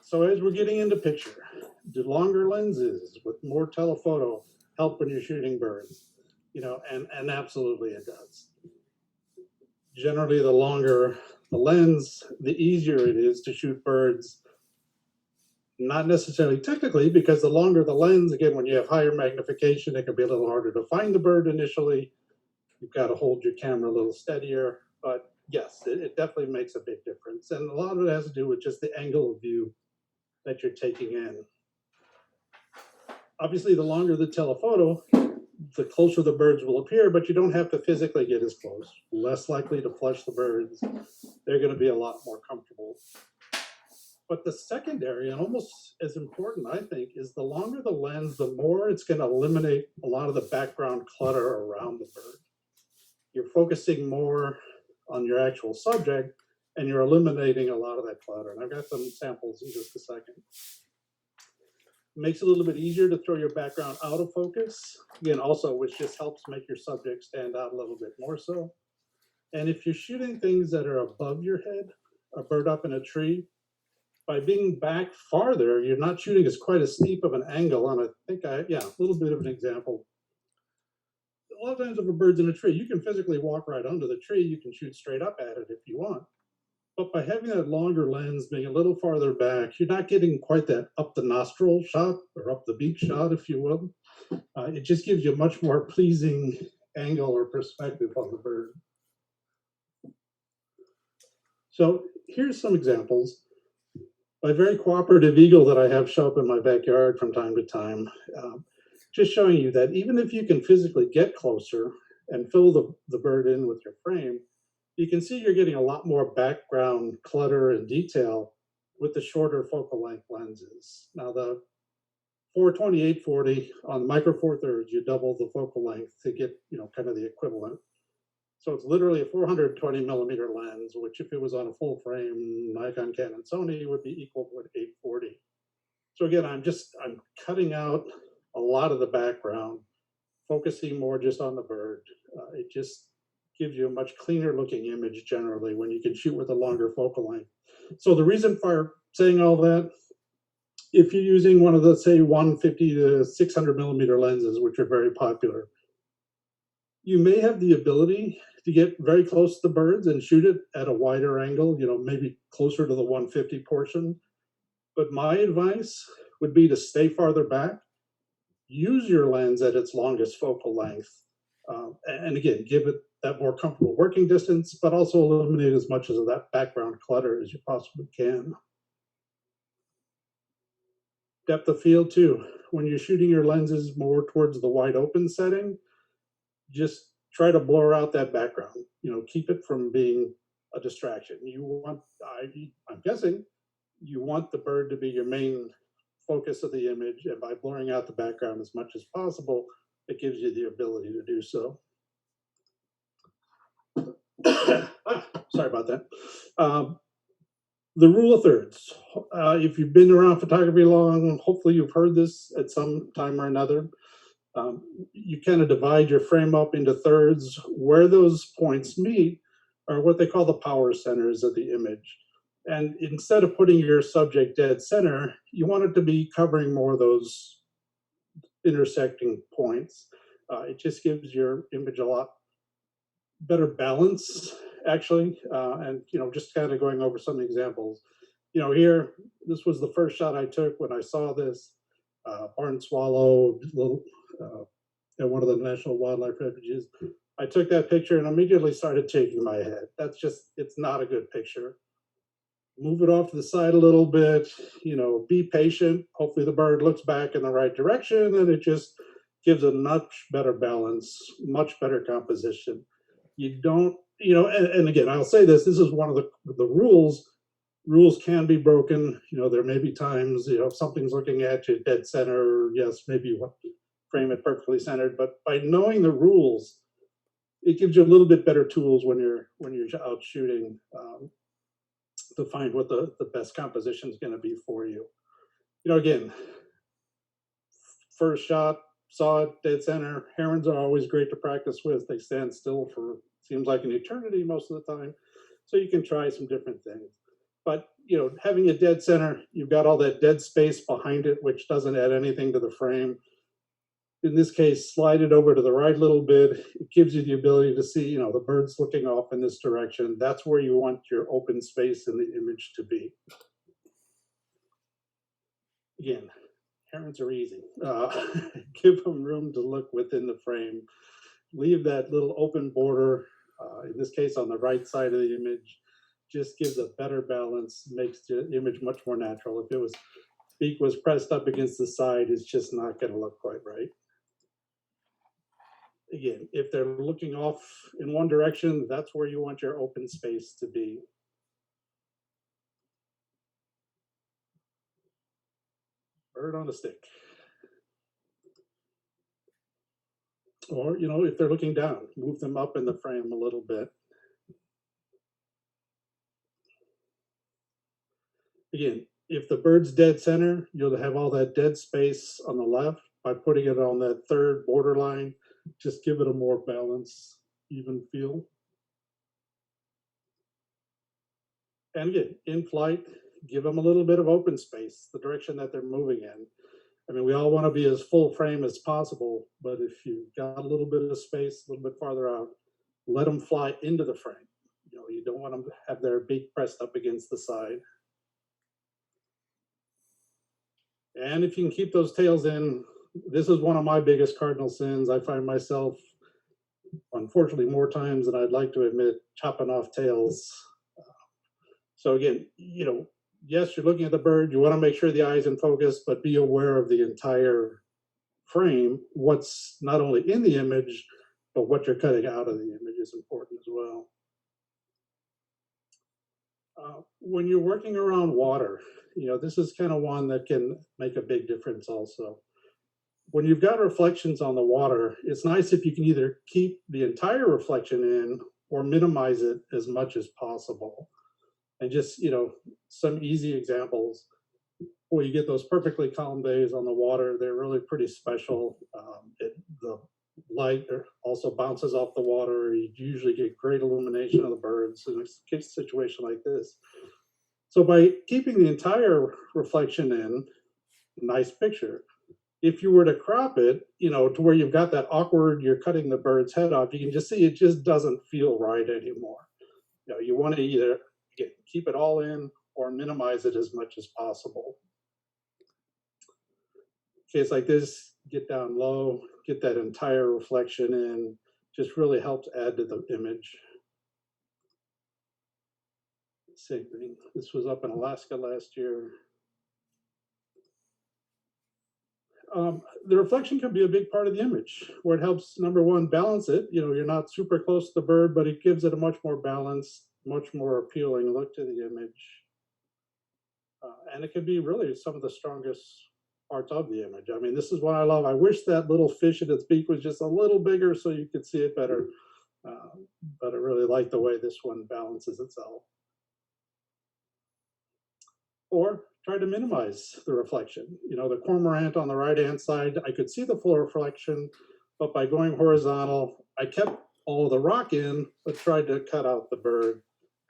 K: So as we're getting into picture, do longer lenses with more telephoto help when you're shooting birds? And absolutely it does. Generally, the longer the lens, the easier it is to shoot birds. Not necessarily technically, because the longer the lens, again, when you have higher magnification, it can be a little harder to find the bird initially. You've got to hold your camera a little steadier. But yes, it definitely makes a big difference. And a lot of it has to do with just the angle of view that you're taking in. Obviously, the longer the telephoto, the closer the birds will appear, but you don't have to physically get as close. Less likely to flush the birds. They're going to be a lot more comfortable. But the secondary, and almost as important, I think, is the longer the lens, the more it's going to eliminate a lot of the background clutter around the bird. You're focusing more on your actual subject, and you're eliminating a lot of that clutter. And I've got some samples in just a second. It makes it a little bit easier to throw your background out of focus. Again, also, which just helps make your subject stand out a little bit more so. And if you're shooting things that are above your head, a bird up in a tree, by being back farther, you're not shooting as quite as steep of an angle. And I think yeah, a little bit of an example. A lot of times if a bird's in a tree, you can physically walk right under the tree. You can shoot straight up at it if you want. But by having that longer lens, being a little farther back, you're not getting quite that up the nostril shot or up the beak shot, if you will. It just gives you a much more pleasing angle or perspective on the bird. So here's some examples. My very cooperative eagle that I have show up in my backyard from time to time, just showing you that even if you can physically get closer and fill the bird in with your frame, you can see you're getting a lot more background clutter and detail with the shorter focal length lenses. Now the 428-40 on micro four thirds, you double the focal length to get, kind of the equivalent. So it's literally a 420 millimeter lens, which if it was on a full frame Nikon, Canon, Sony would be equal to an 840. So again, I'm cutting out a lot of the background, focusing more just on the bird. It just gives you a much cleaner looking image generally when you can shoot with a longer focal length. So the reason for saying all that, if you're using one of the, say, 150 to 600 millimeter lenses, which are very popular, you may have the ability to get very close to the birds and shoot it at a wider angle, maybe closer to the 150 portion. But my advice would be to stay farther back, use your lens at its longest focal length, and again, give it that more comfortable working distance, but also eliminate as much of that background clutter as you possibly can. Depth of field too. When you're shooting your lenses more towards the wide open setting, just try to blur out that background. Keep it from being a distraction. I'm guessing, you want the bird to be your main focus of the image, and by blurring out the background as much as possible, it gives you the ability to do so. Sorry about that. The rule of thirds. If you've been around photography long, hopefully you've heard this at some time or another. You kind of divide your frame up into thirds. Where those points meet are what they call the power centers of the image. And instead of putting your subject dead center, you want it to be covering more of those intersecting points. It just gives your image a lot better balance, actually. And, just kind of going over some examples. Here, this was the first shot I took when I saw this barn swallow at one of the national wildlife refuges. I took that picture and immediately started shaking my head. It's not a good picture. Move it off to the side a little bit, be patient. Hopefully the bird looks back in the right direction, and it just gives a much better balance, much better composition. You don't, and again, I'll say this is one of the rules. Rules can be broken. There may be times, if something's looking at you dead center, yes, maybe you want to frame it perfectly centered, but by knowing the rules, it gives you a little bit better tools when you're out shooting to find what the best composition is going to be for you. Again, first shot, saw it dead center. Herons are always great to practice with. They stand still for seems like an eternity most of the time, so you can try some different things. But having a dead center, you've got all that dead space behind it, which doesn't add anything to the frame. In this case, slide it over to the right a little bit. It gives you the ability to see, the birds looking off in this direction. That's where you want your open space in the image to be. Again, herons are easy. Give them room to look within the frame. Leave that little open border, in this case on the right side of the image. Just gives a better balance, makes the image much more natural. If it was beak was pressed up against the side, it's just not going to look quite right. Again, if they're looking off in one direction, that's where you want your open space to be. Bird on a stick. Or, if they're looking down, move them up in the frame a little bit. Again, if the bird's dead center, you'll have all that dead space on the left. By putting it on that third borderline, just give it a more balanced, even feel. And again, in flight, give them a little bit of open space, the direction that they're moving in. I mean, we all want to be as full frame as possible, but if you've got a little bit of space, a little bit farther out, let them fly into the frame. You know, you don't want them to have their beak pressed up against the side. And if you can keep those tails in, this is one of my biggest cardinal sins. I find myself, unfortunately, more times than I'd like to admit, chopping off tails. So again, you know, yes, you're looking at the bird, you want to make sure the eye's in focus, but be aware of the entire frame. What's not only in the image, but what you're cutting out of the image is important as well. When you're working around water, you know, this is kind of one that can make a big difference also. When you've got reflections on the water, it's nice if you can either keep the entire reflection in or minimize it as much as possible. And just, you know, some easy examples where you get those perfectly calm days on the water, they're really pretty special. The light also bounces off the water. You usually get great illumination of the birds in a situation like this. So by keeping the entire reflection in, nice picture. If you were to crop it, you know, to where you've got that awkward, you're cutting the bird's head off, you can just see it just doesn't feel right anymore. You know, you want to either keep it all in or minimize it as much as possible. Case like this, get down low, get that entire reflection in, just really helps add to the image. Same thing. This was up in Alaska last year. The reflection can be a big part of the image, where it helps, number one, balance it. You know, you're not super close to the bird, but it gives it a much more balanced, much more appealing look to the image. And it can be really some of the strongest parts of the image. I mean, this is what I love. I wish that little fish in its beak was just a little bigger so you could see it better. But I really like the way this one balances itself. Or try to minimize the reflection. You know, the cormorant on the right-hand side, I could see the full reflection, but by going horizontal, I kept all of the rock in, but tried to cut out the bird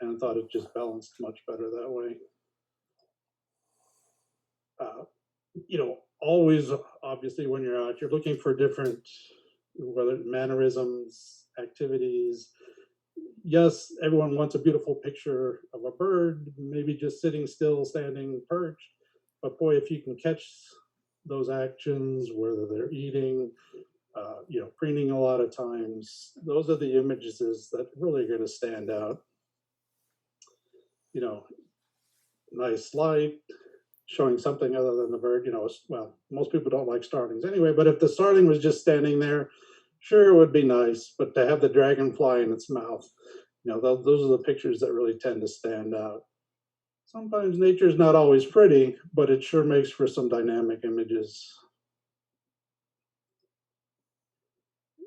K: and thought it just balanced much better that way. You know, always, obviously, when you're out, you're looking for different, whether mannerisms, activities. Yes, everyone wants a beautiful picture of a bird, maybe just sitting still, standing perched. But boy, if you can catch those actions, whether they're eating, you know, preening a lot of times, those are the images that really are going to stand out. You know, nice light, showing something other than the bird, you know, well, most people don't like starlings anyway, but if the starling was just standing there, sure, it would be nice, but to have the dragonfly in its mouth, you know, those are the pictures that really tend to stand out. Sometimes nature's not always pretty, but it sure makes for some dynamic images.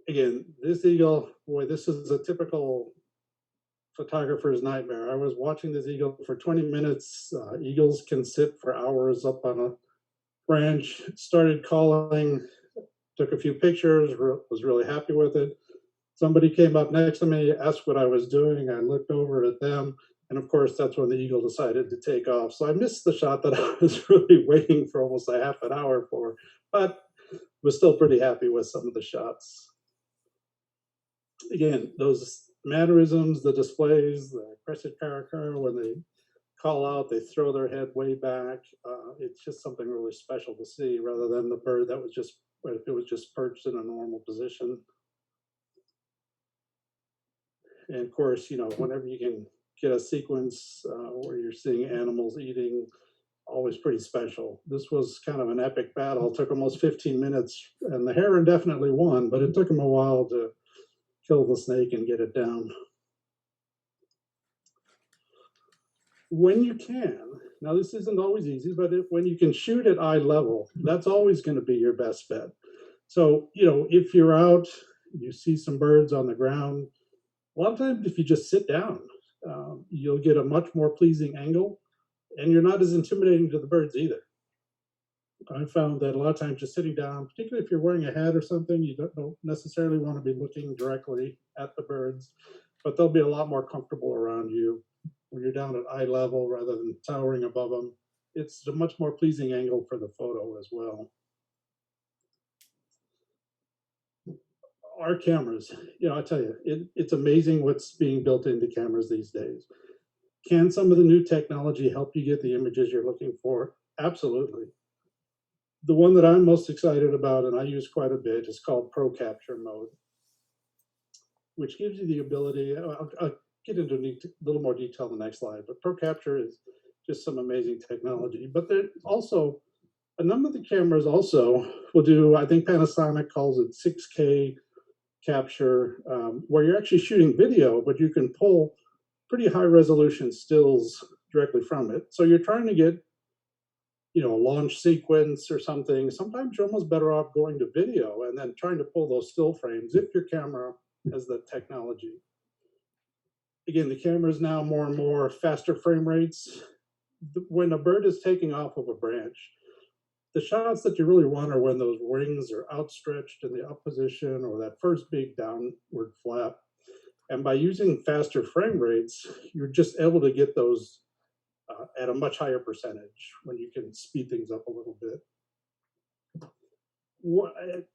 K: Again, this eagle, boy, this is a typical photographer's nightmare. I was watching this eagle for 20 minutes. Eagles can sit for hours up on a branch. Started calling, took a few pictures, was really happy with it. Somebody came up next to me, asked what I was doing. I looked over at them, and of course, that's when the eagle decided to take off. So I missed the shot that I was really waiting for almost a half an hour for, but was still pretty happy with some of the shots. Again, those mannerisms, the displays, the crested caracal, when they call out, they throw their head way back. It's just something really special to see, rather than the bird that was just, if it was just perched in a normal position. And of course, you know, whenever you can get a sequence where you're seeing animals eating, always pretty special. This was kind of an epic battle. It took almost 15 minutes, and the heron definitely won, but it took him a while to kill the snake and get it down. When you can, now this isn't always easy, but when you can shoot at eye level, that's always going to be your best bet. So, you know, if you're out, you see some birds on the ground, a lot of times if you just sit down, you'll get a much more pleasing angle, and you're not as intimidating to the birds either. I found that a lot of times just sitting down, particularly if you're wearing a hat or something, you don't necessarily want to be looking directly at the birds, but they'll be a lot more comfortable around you. when you're down at eye level rather than towering above them. It's a much more pleasing angle for the photo as well. Our cameras, I tell you, it's amazing what's being built into cameras these days. Can some of the new technology help you get the images you're looking for? Absolutely. The one that I'm most excited about, and I use quite a bit, is called Pro Capture mode, which gives you the ability, I'll get into a little more detail in the next slide, but Pro Capture is just some amazing technology. But there also, a number of the cameras also will do, I think Panasonic calls it 6K capture, where you're actually shooting video, but you can pull pretty high resolution stills directly from it. So you're trying to get, a launch sequence or something. Sometimes you're almost better off going to video and then trying to pull those still frames if your camera has the technology. Again, the camera is now more and more faster frame rates. When a bird is taking off of a branch, the shots that you really want are when those wings are outstretched in the up position or that first big downward flap. And by using faster frame rates, you're just able to get those at a much higher percentage when you can speed things up a little bit.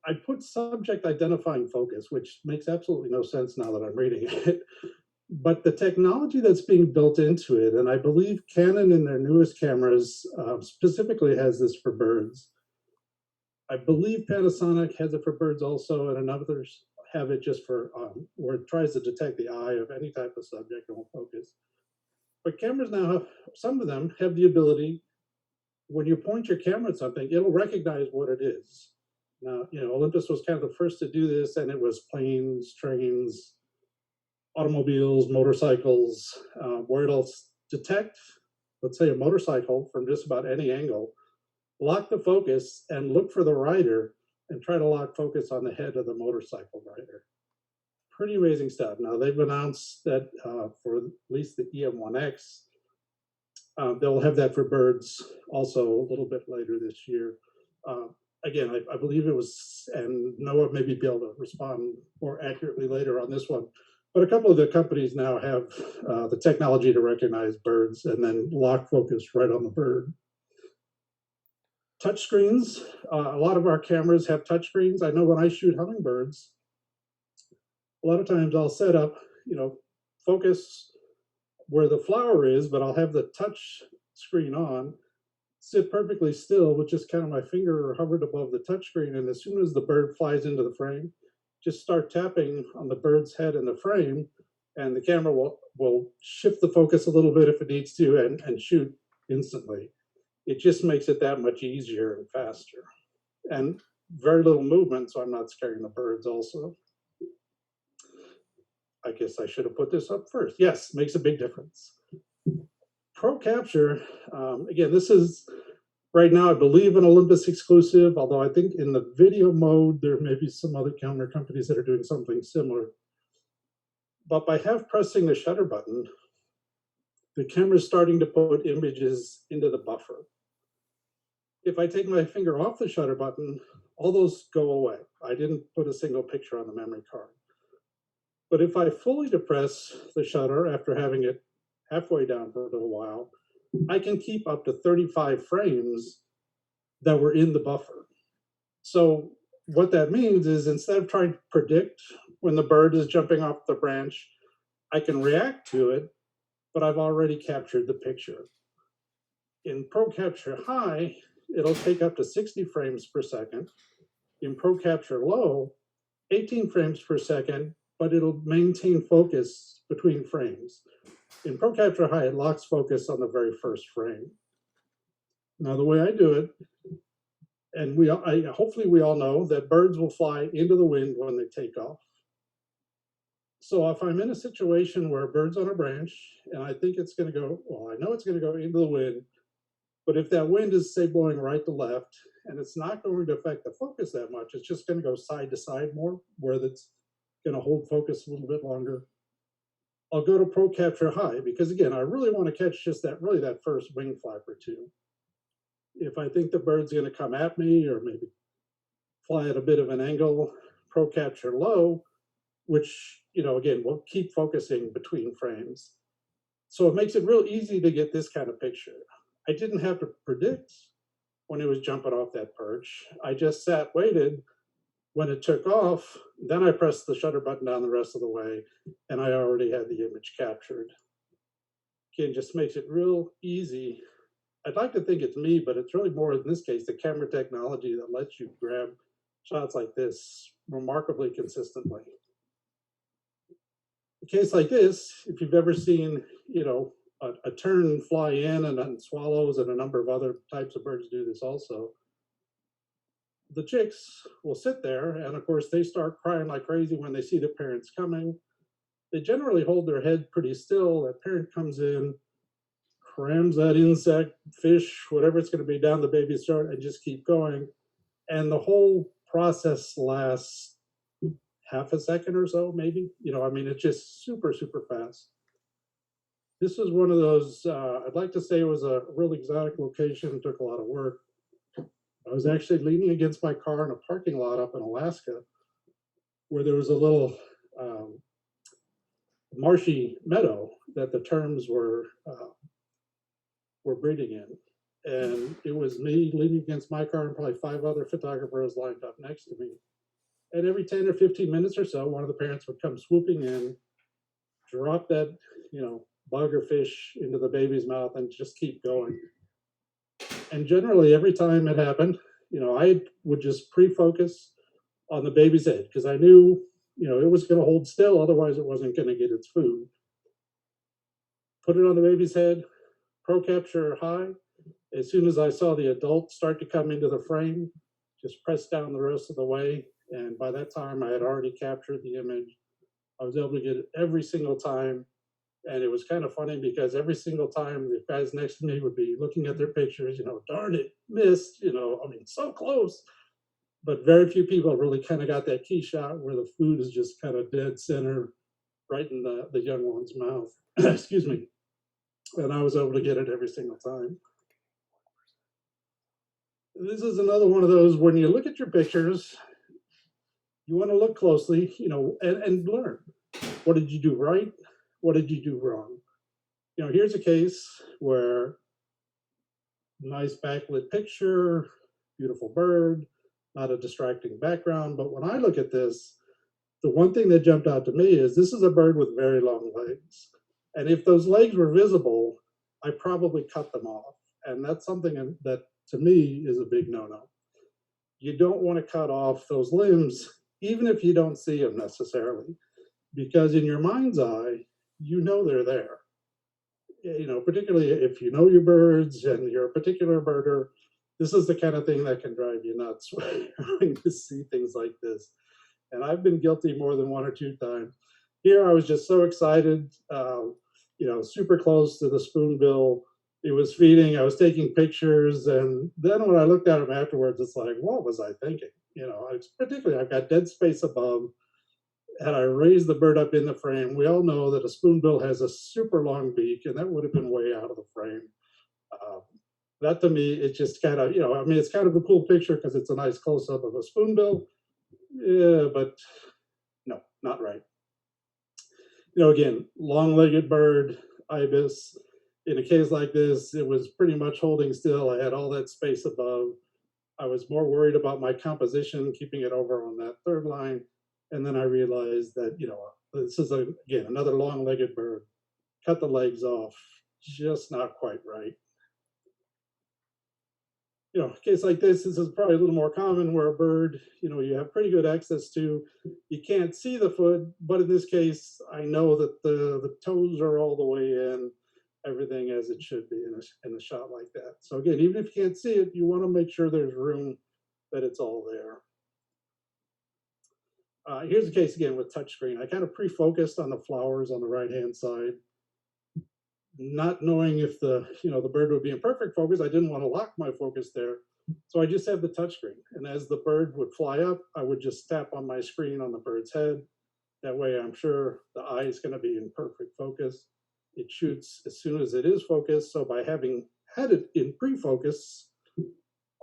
K: I put subject identifying focus, which makes absolutely no sense now that I'm reading it. But the technology that's being built into it, and I believe Canon in their newest cameras specifically has this for birds. I believe Panasonic has it for birds also, and others have it just for, where it tries to detect the eye of any type of subject and will focus. But cameras now, some of them have the ability, when you point your camera at something, it'll recognize what it is. Now, Olympus was kind of the first to do this, and it was planes, trains, automobiles, motorcycles, where it'll detect, let's say, a motorcycle from just about any angle, lock the focus and look for the rider and try to lock focus on the head of the motorcycle rider. Pretty amazing stuff. Now, they've announced that for at least the EM1X, they'll have that for birds also a little bit later this year. Again, I believe it was, and Noah may be able to respond more accurately later on this one, but a couple of the companies now have the technology to recognize birds and then lock focus right on the bird. Touch screens, a lot of our cameras have touch screens. I know when I shoot hummingbirds, a lot of times I'll set up, focus where the flower is, but I'll have the touch screen on, sit perfectly still with just kind of my finger hovered above the touch screen. And as soon as the bird flies into the frame, just start tapping on the bird's head in the frame, and the camera will shift the focus a little bit if it needs to and shoot instantly. It just makes it that much easier and faster. And very little movement, so I'm not scaring the birds also. I guess I should have put this up first. Yes, makes a big difference. Pro Capture, again, this is right now, I believe, an Olympus exclusive, although I think in the video mode, there may be some other camera companies that are doing something similar. But by half pressing the shutter button, the camera is starting to put images into the buffer. If I take my finger off the shutter button, all those go away. I didn't put a single picture on the memory card. But if I fully depress the shutter after having it halfway down for a little while, I can keep up to 35 frames that were in the buffer. So what that means is instead of trying to predict when the bird is jumping off the branch, I can react to it, but I've already captured the picture. In Pro Capture High, it'll take up to 60 frames per second. In Pro Capture Low, 18 frames per second, but it'll maintain focus between frames. In Pro Capture High, it locks focus on the very first frame. Now, the way I do it, and hopefully we all know that birds will fly into the wind when they take off. So if I'm in a situation where a bird's on a branch and I think it's going to go, well, I know it's going to go into the wind, but if that wind is, say, blowing right to left, and it's not going to affect the focus that much, it's just going to go side to side more, where that's going to hold focus a little bit longer, I'll go to Pro Capture High, because again, I really want to catch just that first wing flap or two. If I think the bird's going to come at me or maybe fly at a bit of an angle, Pro Capture Low, which, again, will keep focusing between frames. So it makes it real easy to get this kind of picture. I didn't have to predict when it was jumping off that perch. I just sat, waited. When it took off, then I pressed the shutter button down the rest of the way, and I already had the image captured. Again, just makes it real easy. I'd like to think it's me, but it's really more, in this case, the camera technology that lets you grab shots like this remarkably consistently. A case like this, if you've ever seen, a tern fly in, and then swallows and a number of other types of birds do this also. The chicks will sit there, and of course they start crying like crazy when they see the parents coming. They generally hold their head pretty still. That parent comes in, crams that insect, fish, whatever it's going to be, down the baby's throat, and just keep going. And the whole process lasts half a second or so, maybe. It's just super, super fast. This was one of those, I'd like to say it was a real exotic location, took a lot of work. I was actually leaning against my car in a parking lot up in Alaska, where there was a little marshy meadow that the terns were breeding in. And it was me leaning against my car and probably 5 other photographers lined up next to me. And every 10 or 15 minutes or so, one of the parents would come swooping in, drop that, bug or fish into the baby's mouth and just keep going. And generally, every time it happened, I would just pre-focus on the baby's head because I knew, it was going to hold still. Otherwise, it wasn't going to get its food. Put it on the baby's head, pro capture high. As soon as I saw the adult start to come into the frame, just press down the rest of the way. And by that time, I had already captured the image. I was able to get it every single time. And it was kind of funny because every single time the guys next to me would be looking at their pictures, darn it, missed, so close. But very few people really kind of got that key shot where the food is just kind of dead center, right in the young one's mouth. Excuse me. And I was able to get it every single time. This is another one of those, when you look at your pictures, you want to look closely, and learn. What did you do right? What did you do wrong? Here's a case where nice backlit picture, beautiful bird, not a distracting background. But when I look at this, the one thing that jumped out to me is this is a bird with very long legs. And if those legs were visible, I probably cut them off. And that's something that to me is a big no-no. You don't want to cut off those limbs, even if you don't see them necessarily, because in your mind's eye, they're there. Particularly if you know your birds and you're a particular birder, this is the kind of thing that can drive you nuts when you see things like this. And I've been guilty more than 1 or 2 times. Here I was just so excited, super close to the spoonbill. It was feeding, I was taking pictures, and then when I looked at them afterwards, it's like, what was I thinking? Particularly I've got dead space above, and I raised the bird up in the frame. We all know that a spoonbill has a super long beak, and that would have been way out of the frame. That to me, it's just kind of, it's kind of a cool picture because it's a nice close-up of a spoonbill. Yeah, but no, not right. Again, long-legged bird, ibis. In a case like this, it was pretty much holding still. I had all that space above. I was more worried about my composition, keeping it over on that 3rd line. And then I realized that, this is, again, another long-legged bird. Cut the legs off, just not quite right. A case like this is probably a little more common where a bird, you have pretty good access to. You can't see the foot, but in this case, I know that the toes are all the way in, everything as it should be in a shot like that. So again, even if you can't see it, you want to make sure there's room, that it's all there. Here's a case again with touchscreen. I kind of pre-focused on the flowers on the right-hand side, not knowing if the bird would be in perfect focus. I didn't want to lock my focus there. So I just had the touchscreen. And as the bird would fly up, I would just tap on my screen on the bird's head. That way I'm sure the eye is going to be in perfect focus. It shoots as soon as it is focused. So by having had it in pre-focus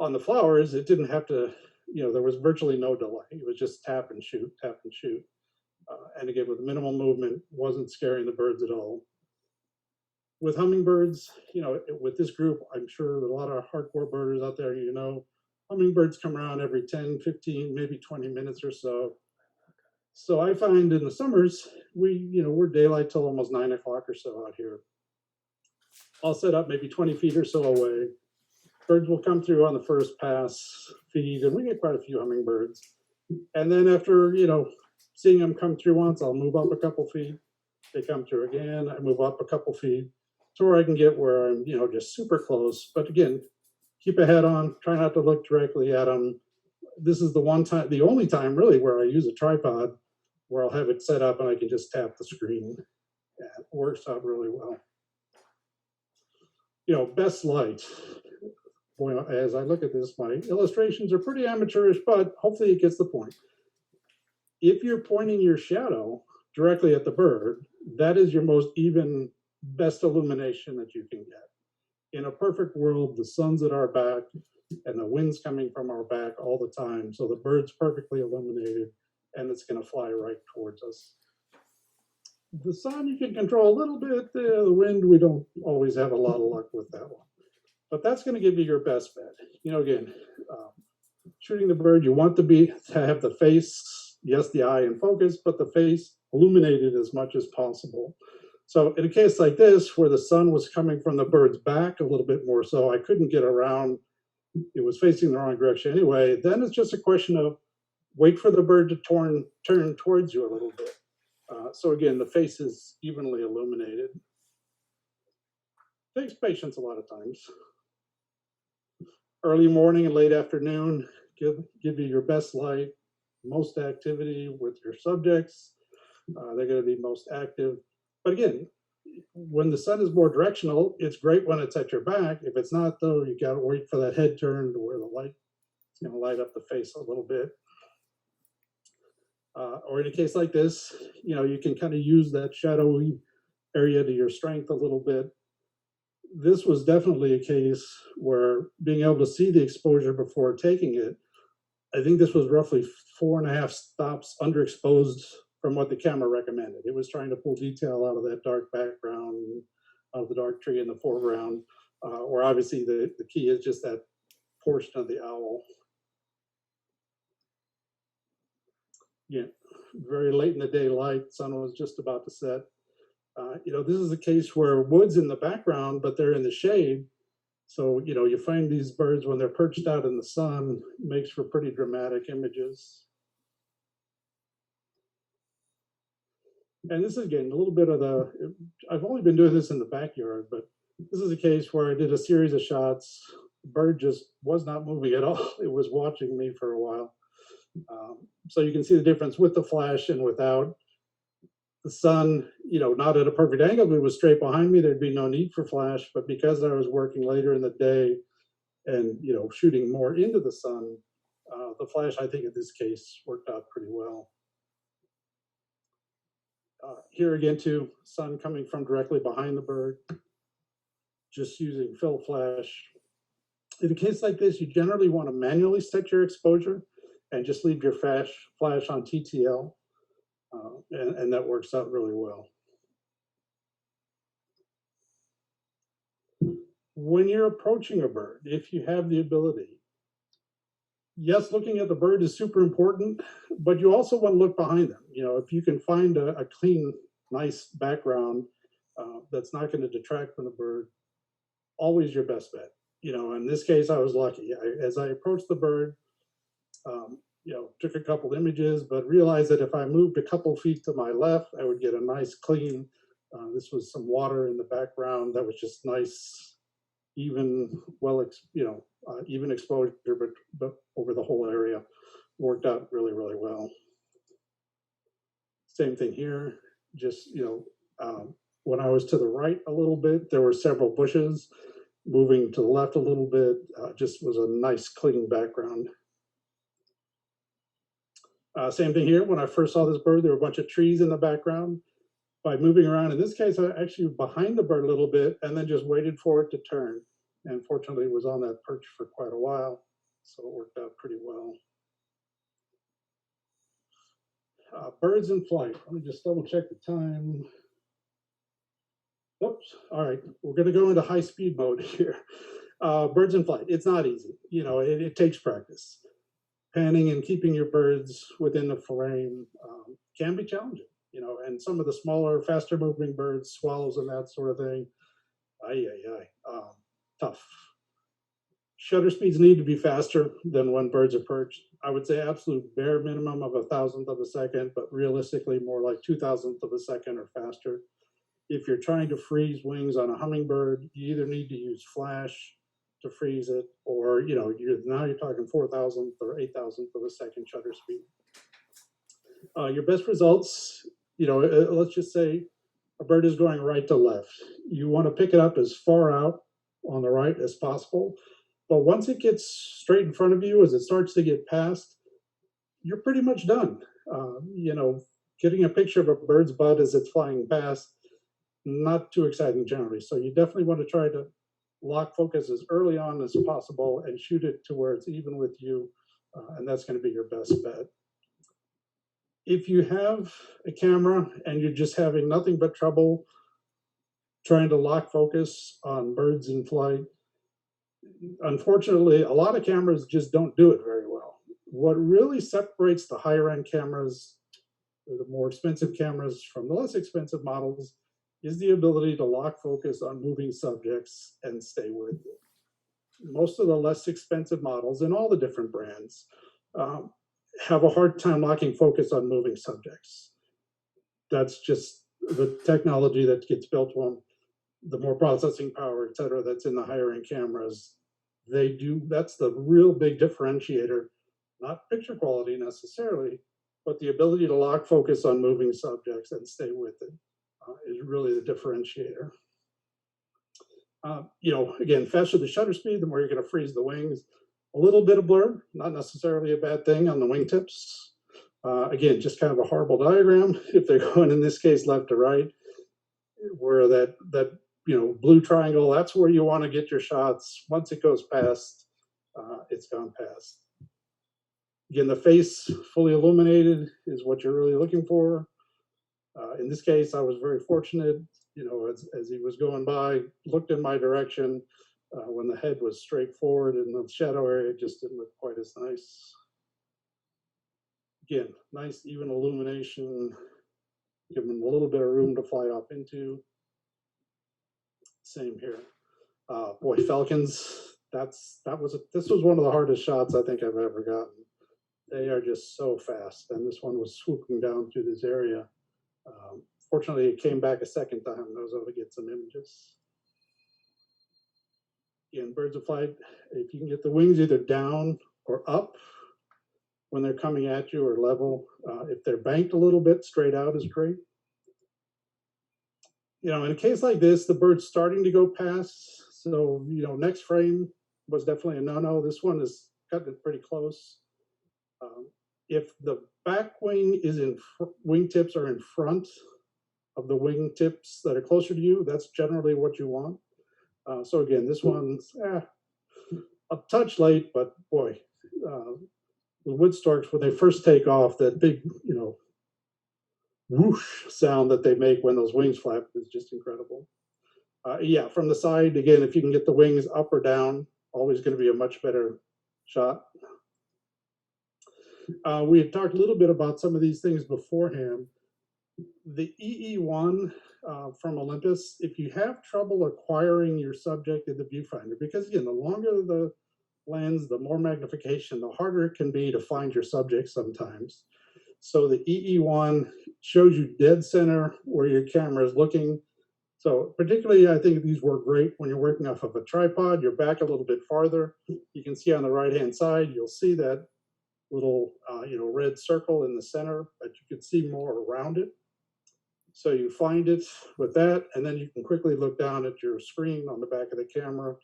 K: on the flowers, it didn't have to, there was virtually no delay. It was just tap and shoot, tap and shoot. And again, with minimal movement, wasn't scaring the birds at all. with hummingbirds, with this group, I'm sure that a lot of hardcore birders out there, hummingbirds come around every 10, 15, maybe 20 minutes or so. So I find in the summers, we're daylight till almost 9 o'clock or so out here. I'll set up maybe 20 feet or so away. Birds will come through on the first pass feed, and we get quite a few hummingbirds. And then after, seeing them come through once, I'll move up a couple feet. They come through again, I move up a couple feet to where I can get where I'm, just super close. But again, keep a head on, try not to look directly at them. This is the only time really where I use a tripod, where I'll have it set up and I can just tap the screen. Yeah, it works out really well. Best light. Boy, as I look at this, my illustrations are pretty amateurish, but hopefully it gets the point. If you're pointing your shadow directly at the bird, that is your most even, best illumination that you can get. In a perfect world, the sun's at our back and the wind's coming from our back all the time, so the bird's perfectly illuminated and it's going to fly right towards us. The sun you can control a little bit, the wind we don't always have a lot of luck with that one. But that's going to give you your best bet. Again, shooting the bird, you want to have the face, yes, the eye in focus, but the face illuminated as much as possible. So in a case like this, where the sun was coming from the bird's back a little bit more so, I couldn't get around, it was facing the wrong direction anyway, then it's just a question of wait for the bird to turn towards you a little bit. So again, the face is evenly illuminated. Takes patience a lot of times. Early morning and late afternoon, give you your best light, most activity with your subjects. They're going to be most active. But again, when the sun is more directional, it's great when it's at your back. If it's not, though, you got to wait for that head turn to where the light is going to light up the face a little bit. Or in a case like this, you can kind of use that shadowy area to your strength a little bit. This was definitely a case where being able to see the exposure before taking it, I think this was roughly 4.5 stops underexposed from what the camera recommended. It was trying to pull detail out of that dark background, out of the dark tree in the foreground, where obviously the key is just that portion of the owl. Yeah, very late in the daylight, sun was just about to set. This is a case where wood's in the background, but they're in the shade. So, you find these birds when they're perched out in the sun, makes for pretty dramatic images. And this is, again, a little bit of I've only been doing this in the backyard, but this is a case where I did a series of shots. The bird just was not moving at all. It was watching me for a while. So you can see the difference with the flash and without. The sun, not at a perfect angle, but it was straight behind me, there'd be no need for flash. But because I was working later in the day and, shooting more into the sun, the flash, I think in this case, worked out pretty well. Here again, too, sun coming from directly behind the bird, just using fill flash. In a case like this, you generally want to manually set your exposure and just leave your flash on TTL. And that works out really well. When you're approaching a bird, if you have the ability, yes, looking at the bird is super important, but you also want to look behind them. If you can find a clean, nice background that's not going to detract from the bird, always your best bet. In this case, I was lucky. As I approached the bird, took a couple images, but realized that if I moved a couple feet to my left, I would get a nice clean, this was some water in the background that was just nice, even, even exposure, but over the whole area. Worked out really, really well. Same thing here, just, when I was to the right a little bit, there were several bushes. Moving to the left a little bit, just was a nice clean background. Same thing here. When I first saw this bird, there were a bunch of trees in the background. By moving around, in this case, I actually was behind the bird a little bit and then just waited for it to turn. And fortunately, it was on that perch for quite a while, so it worked out pretty well. Birds in flight. Let me just double check the time. Oops, all right, we're gonna go into high speed mode here. Birds in flight, it's not easy, it takes practice. Panning and keeping your birds within the frame can be challenging, and some of the smaller, faster moving birds, swallows and that sort of thing, tough. Shutter speeds need to be faster than when birds are perched. I would say absolute bare minimum of 1,000th of a second, but realistically more like 2,000th of a second or faster. If you're trying to freeze wings on a hummingbird, you either need to use flash to freeze it, or you're talking 4,000th or 8,000th of a second shutter speed. Your best results, let's just say a bird is going right to left. You want to pick it up as far out on the right as possible. But once it gets straight in front of you, as it starts to get past, you're pretty much done. Getting a picture of a bird's butt as it's flying past, not too exciting generally. So you definitely want to try to lock focus as early on as possible and shoot it to where it's even with you, and that's going to be your best bet. If you have a camera and you're just having nothing but trouble trying to lock focus on birds in flight, unfortunately, a lot of cameras just don't do it very well. What really separates the higher end cameras, or the more expensive cameras, from the less expensive models is the ability to lock focus on moving subjects and stay with it. Most of the less expensive models in all the different brands have a hard time locking focus on moving subjects. That's just the technology that gets built to them. The more processing power, et cetera, that's in the higher end cameras, that's the real big differentiator, not picture quality necessarily, but the ability to lock focus on moving subjects and stay with it is really the differentiator. Again, faster the shutter speed, the more you're going to freeze the wings. A little bit of blur, not necessarily a bad thing on the wingtips. Again, just kind of a horrible diagram. If they're going, in this case, left to right, where that blue triangle, that's where you want to get your shots. Once it goes past, it's gone past. Again, the face fully illuminated is what you're really looking for. In this case, I was very fortunate, as he was going by, looked in my direction. When the head was straight forward in the shadow area, it just didn't look quite as nice. Again, nice even illumination, give them a little bit of room to fly off into. Same here. Boy, falcons, this was one of the hardest shots I think I've ever gotten. They are just so fast, and this one was swooping down through this area. Fortunately, it came back a second time, and I was able to get some images. In birds of flight, if you can get the wings either down or up when they're coming at you, or level. If they're banked a little bit, straight out is great. In a case like this, the bird's starting to go past, so next frame was definitely a no-no. This one is cutting it pretty close. If the back wing is wingtips are in front of the wingtips that are closer to you, that's generally what you want. So again, this one's a touch late, but boy, the wood storks, when they first take off, that big, whoosh sound that they make when those wings flap is just incredible. From the side, again, if you can get the wings up or down, always going to be a much better shot. We had talked a little bit about some of these things beforehand. The EE1 from Olympus, if you have trouble acquiring your subject in the viewfinder, because again, the longer the lens, the more magnification, the harder it can be to find your subject sometimes. So the EE1 shows you dead center where your camera is looking. So particularly, I think these work great when you're working off of a tripod. You're back a little bit farther. You can see on the right-hand side, you'll see that little red circle in the center, but you can see more around it. So you find it with that, and then you can quickly look down at your screen on the back of the camera,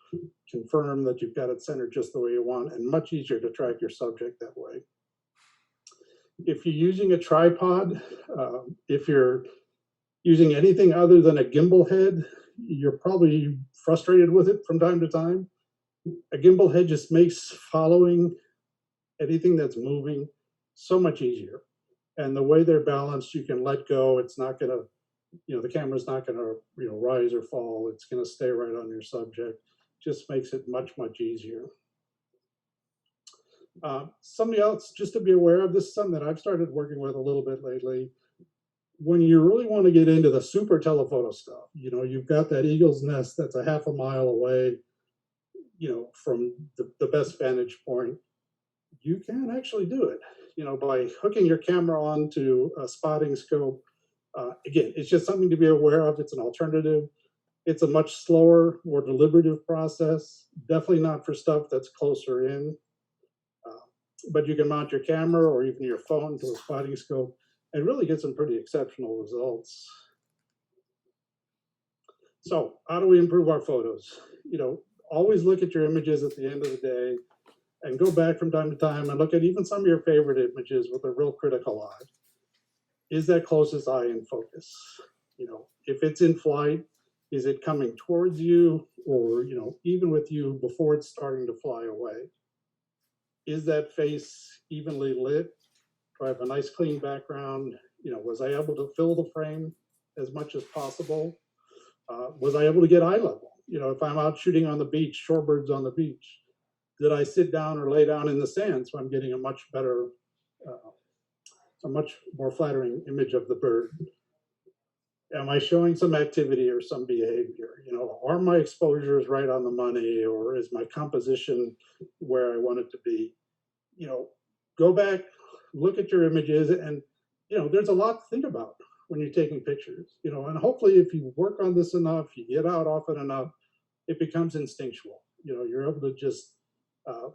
K: confirm that you've got it centered just the way you want, and much easier to track your subject that way. If you're using a tripod, if you're using anything other than a gimbal head, you're probably frustrated with it from time to time. A gimbal head just makes following anything that's moving so much easier. And the way they're balanced, you can let go. It's not going to the camera's not going to, rise or fall. It's going to stay right on your subject. Just makes it much, much easier. Something else just to be aware of, this is something that I've started working with a little bit lately. When you really want to get into the super telephoto stuff, you've got that eagle's nest that's a half a mile away, from the best vantage point. You can actually do it, by hooking your camera onto a spotting scope. Again, it's just something to be aware of. It's an alternative. It's a much slower, more deliberative process. Definitely not for stuff that's closer in. But you can mount your camera or even your phone to a spotting scope and really get some pretty exceptional results. So how do we improve our photos? Always look at your images at the end of the day and go back from time to time and look at even some of your favorite images with a real critical eye. Is that closest eye in focus? If it's in flight, is it coming towards you or, even with you before it's starting to fly away? Is that face evenly lit? Do I have a nice clean background? Was I able to fill the frame as much as possible? Was I able to get eye level? If I'm out shooting on the beach, shorebirds on the beach, did I sit down or lay down in the sand so I'm getting a much better, a much more flattering image of the bird? Am I showing some activity or some behavior? Are my exposures right on the money, or is my composition where I want it to be? Go back, look at your images, and there's a lot to think about when you're taking pictures. And hopefully, if you work on this enough, you get out often enough, it becomes instinctual. You're able to just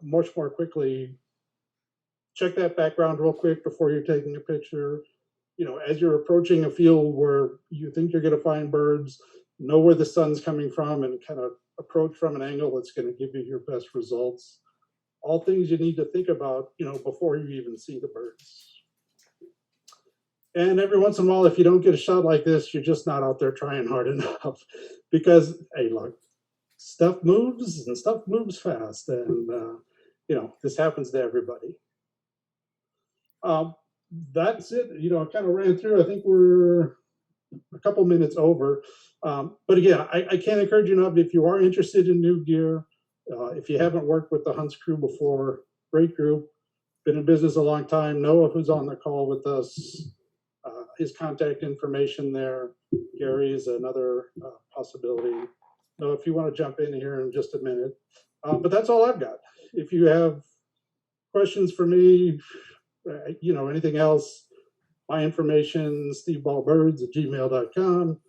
K: much more quickly check that background real quick before you're taking a picture. As you're approaching a field where you think you're going to find birds, know where the sun's coming from and kind of approach from an angle that's going to give you your best results. All things you need to think about, before you even see the birds. And every once in a while, if you don't get a shot like this, you're just not out there trying hard enough. Because, hey, look, stuff moves and stuff moves fast. And, this happens to everybody. That's it. I kind of ran through. I think we're a couple minutes over. But again, I can't encourage you enough. If you are interested in new gear, if you haven't worked with the Hunts crew before, great group, been in business a long time. Noah, who's on the call with us, his contact information there. Gary is another possibility. Noah, if you want to jump in here in just a minute. But that's all I've got. If you have questions for me, anything else, my information, steveballbirds@gmail.com.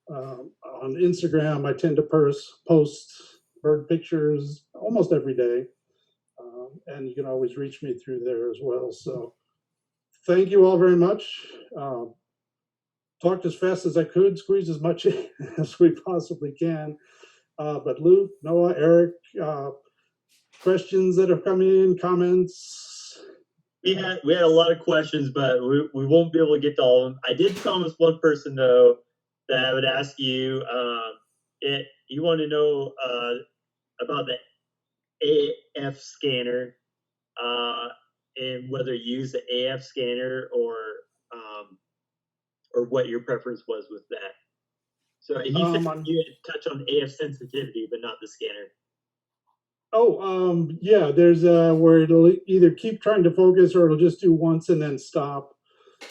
K: On Instagram, I tend to post bird pictures almost every day. And you can always reach me through there as well. So thank you all very much. Talked as fast as I could, squeeze as much as we possibly can. But Luke, Noah, Eric, questions that have come in, comments?
A: We had a lot of questions, but we won't be able to get to all of them. I did promise one person though that I would ask you. You want to know about the AF scanner, and whether you use the AF scanner or what your preference was with that. So he said you had touch on AF sensitivity, but not the scanner.
K: Yeah, there's where it'll either keep trying to focus or it'll just do once and then stop.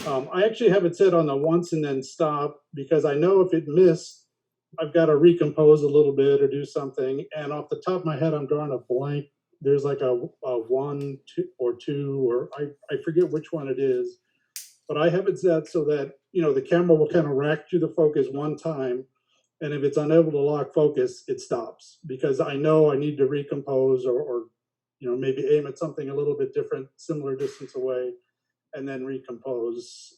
K: I actually have it set on the once and then stop because I know if it missed, I've got to recompose a little bit or do something. And off the top of my head, I'm drawing a blank. There's like a 1, 2, or 2, or I forget which one it is. But I have it set so that, the camera will kind of rack through the focus one time. And if it's unable to lock focus, it stops because I know I need to recompose or maybe aim at something a little bit different, similar distance away, and then recompose.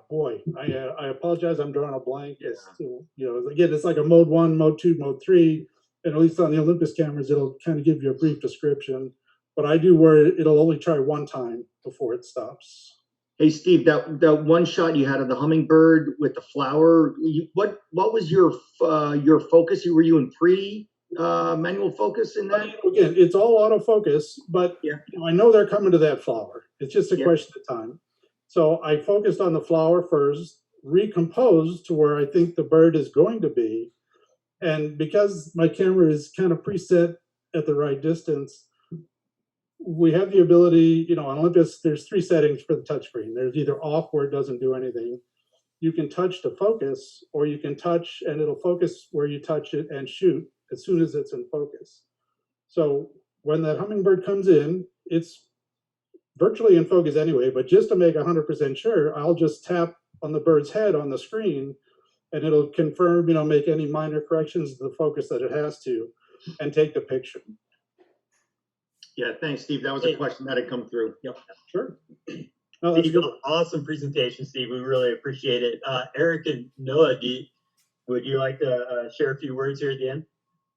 K: Boy, I apologize. I'm drawing a blank. As to, again, it's like a mode 1, mode 2, mode 3, and at least on the Olympus cameras, it'll kind of give you a brief description. But I do where it'll only try one time before it stops.
L: Hey Steve, that one shot you had of the hummingbird with the flower, what was your focus? Were you in manual focus in that?
K: Again, it's all autofocus, but I know they're coming to that flower. It's just a question of time. So I focused on the flower first, recompose to where I think the bird is going to be. And because my camera is kind of preset at the right distance, we have the ability, on Olympus, there's 3 settings for the touchscreen. There's either off where it doesn't do anything. You can touch to focus, or you can touch and it'll focus where you touch it and shoot as soon as it's in focus. So when that hummingbird comes in, it's virtually in focus anyway, but just to make 100% sure, I'll just tap on the bird's head on the screen and it'll confirm, make any minor corrections to the focus that it has to and take the picture.
L: Yeah, thanks, Steve. That was a question that had come through. Yep.
K: Sure. Oh, that's
A: Steve,
K: good.
A: awesome presentation, Steve. We really appreciate it. Eric and Noah, would you like to share a few words here at the end?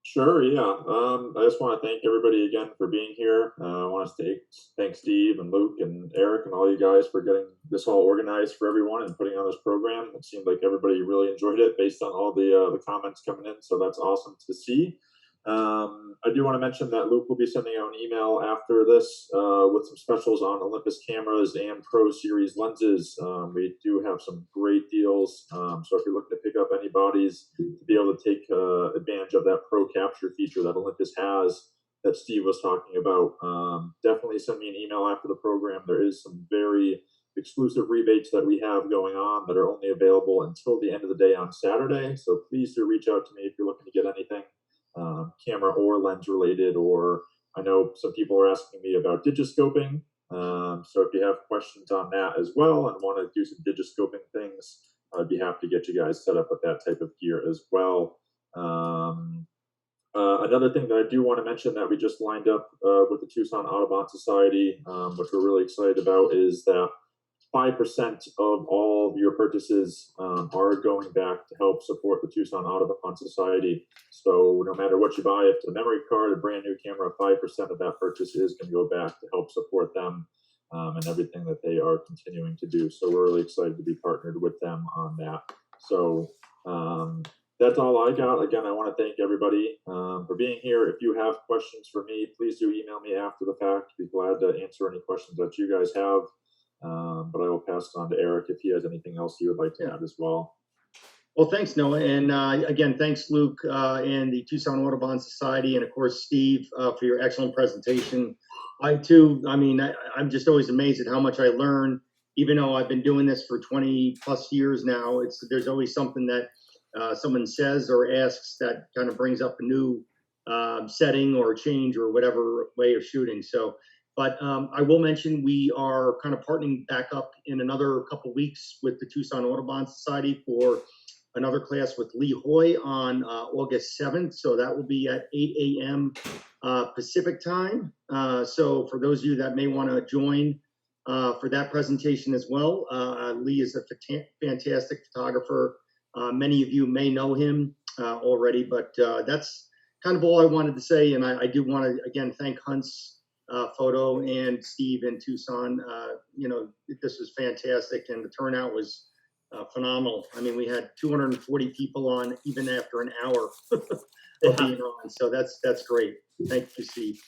F: Sure, yeah. I just want to thank everybody again for being here. I want to thank Steve and Luke and Eric and all you guys for getting this all organized for everyone and putting on this program. It seemed like everybody really enjoyed it based on all the comments coming in, so that's awesome to see. I do want to mention that Luke will be sending out an email after this with some specials on Olympus cameras and Pro Series lenses. We do have some great deals, so if you're looking to pick up any bodies, to be able to take advantage of that Pro Capture feature that Olympus has that Steve was talking about, definitely send me an email after the program. There is some very exclusive rebates that we have going on that are only available until the end of the day on Saturday, so please do reach out to me if you're looking to get anything. Camera or lens related, or I know some people are asking me about digiscoping. So if you have questions on that as well and want to do some digiscoping things, I'd be happy to get you guys set up with that type of gear as well. Another thing that I do want to mention that we just lined up with the Tucson Audubon Society, which we're really excited about, is that 5% of all of your purchases are going back to help support the Tucson Audubon Society. So no matter what you buy, if it's a memory card, a brand new camera, 5% of that purchase is going to go back to help support them and everything that they are continuing to do. So we're really excited to be partnered with them on that. So that's all I got. Again, I want to thank everybody for being here. If you have questions for me, please do email me after the fact. Be glad to answer any questions that you guys have. But I will pass it on to Eric if he has anything else he would like to add as well.
L: Well, thanks, Noah. And again, thanks, Luke, and the Tucson Audubon Society, and of course, Steve, for your excellent presentation. I'm just always amazed at how much I learn, even though I've been doing this for 20 plus years now. There's always something that someone says or asks that kind of brings up a new setting or change or whatever way of shooting. But I will mention we are kind of partnering back up in another couple of weeks with the Tucson Audubon Society for another class with Lee Hoy on August 7th. So that will be at 8 a.m. Pacific time. So for those of you that may want to join for that presentation as well, Lee is a fantastic photographer. Many of you may know him already, but that's kind of all I wanted to say. And I do want to, again, thank Hunt's Photo and Steve in Tucson. This was fantastic, and the turnout was phenomenal. I mean, we had 240 people on even after an hour of being on, so that's great. Thank you, Steve.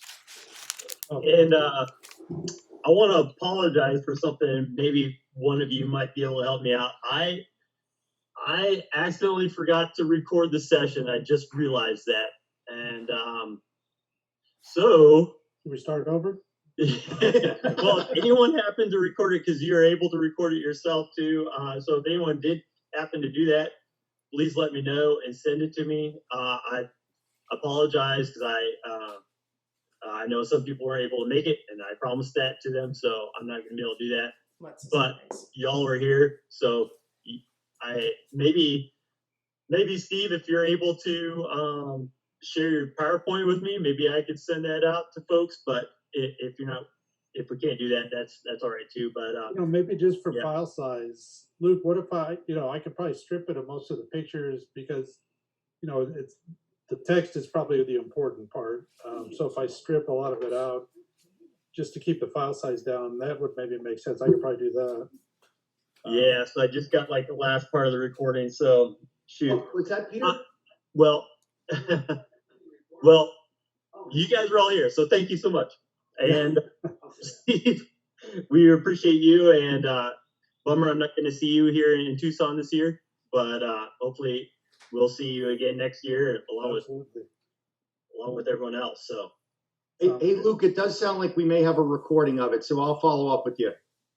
A: And I want to apologize for something. Maybe one of you might be able to help me out. I accidentally forgot to record the session. I just realized that, and so.
K: Can we start over?
A: Well, if anyone happened to record it, because you're able to record it yourself too. So if anyone did happen to do that, please let me know and send it to me. I apologize because I know some people were able to make it, and I promised that to them, so I'm not going to be able to do that. But y'all were here, so maybe Steve, if you're able to share your PowerPoint with me, maybe I could send that out to folks. But if we can't do that, that's all right too. But
K: maybe just for file size, Luke, what if I could probably strip it of most of the pictures because it's the text is probably the important part. So if I strip a lot of it out just to keep the file size down, that would maybe make sense. I could probably do that.
A: Yeah, so I just got like the last part of the recording. So shoot.
L: Was that Peter?
A: Well, well, you guys are all here, so thank you so much. And Steve, we appreciate you, and bummer I'm not going to see you here in Tucson this year, but hopefully we'll see you again next year along with everyone else. So,
L: Hey, Luke, it does sound like we may have a recording of it, so I'll follow up with you.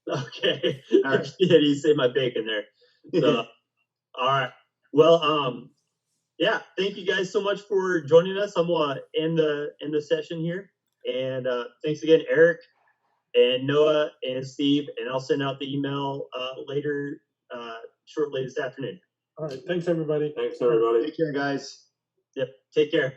A: okay.
L: All right.
A: Yeah, you saved my bacon there. So, all right. Well, yeah, thank you guys so much for joining us. I'm gonna end the session here, and thanks again, Eric and Noah and Steve, and I'll send out the email later, shortly this afternoon.
K: All right, thanks, everybody.
F: Thanks, everybody.
L: Take care, guys.
A: Yep, take care.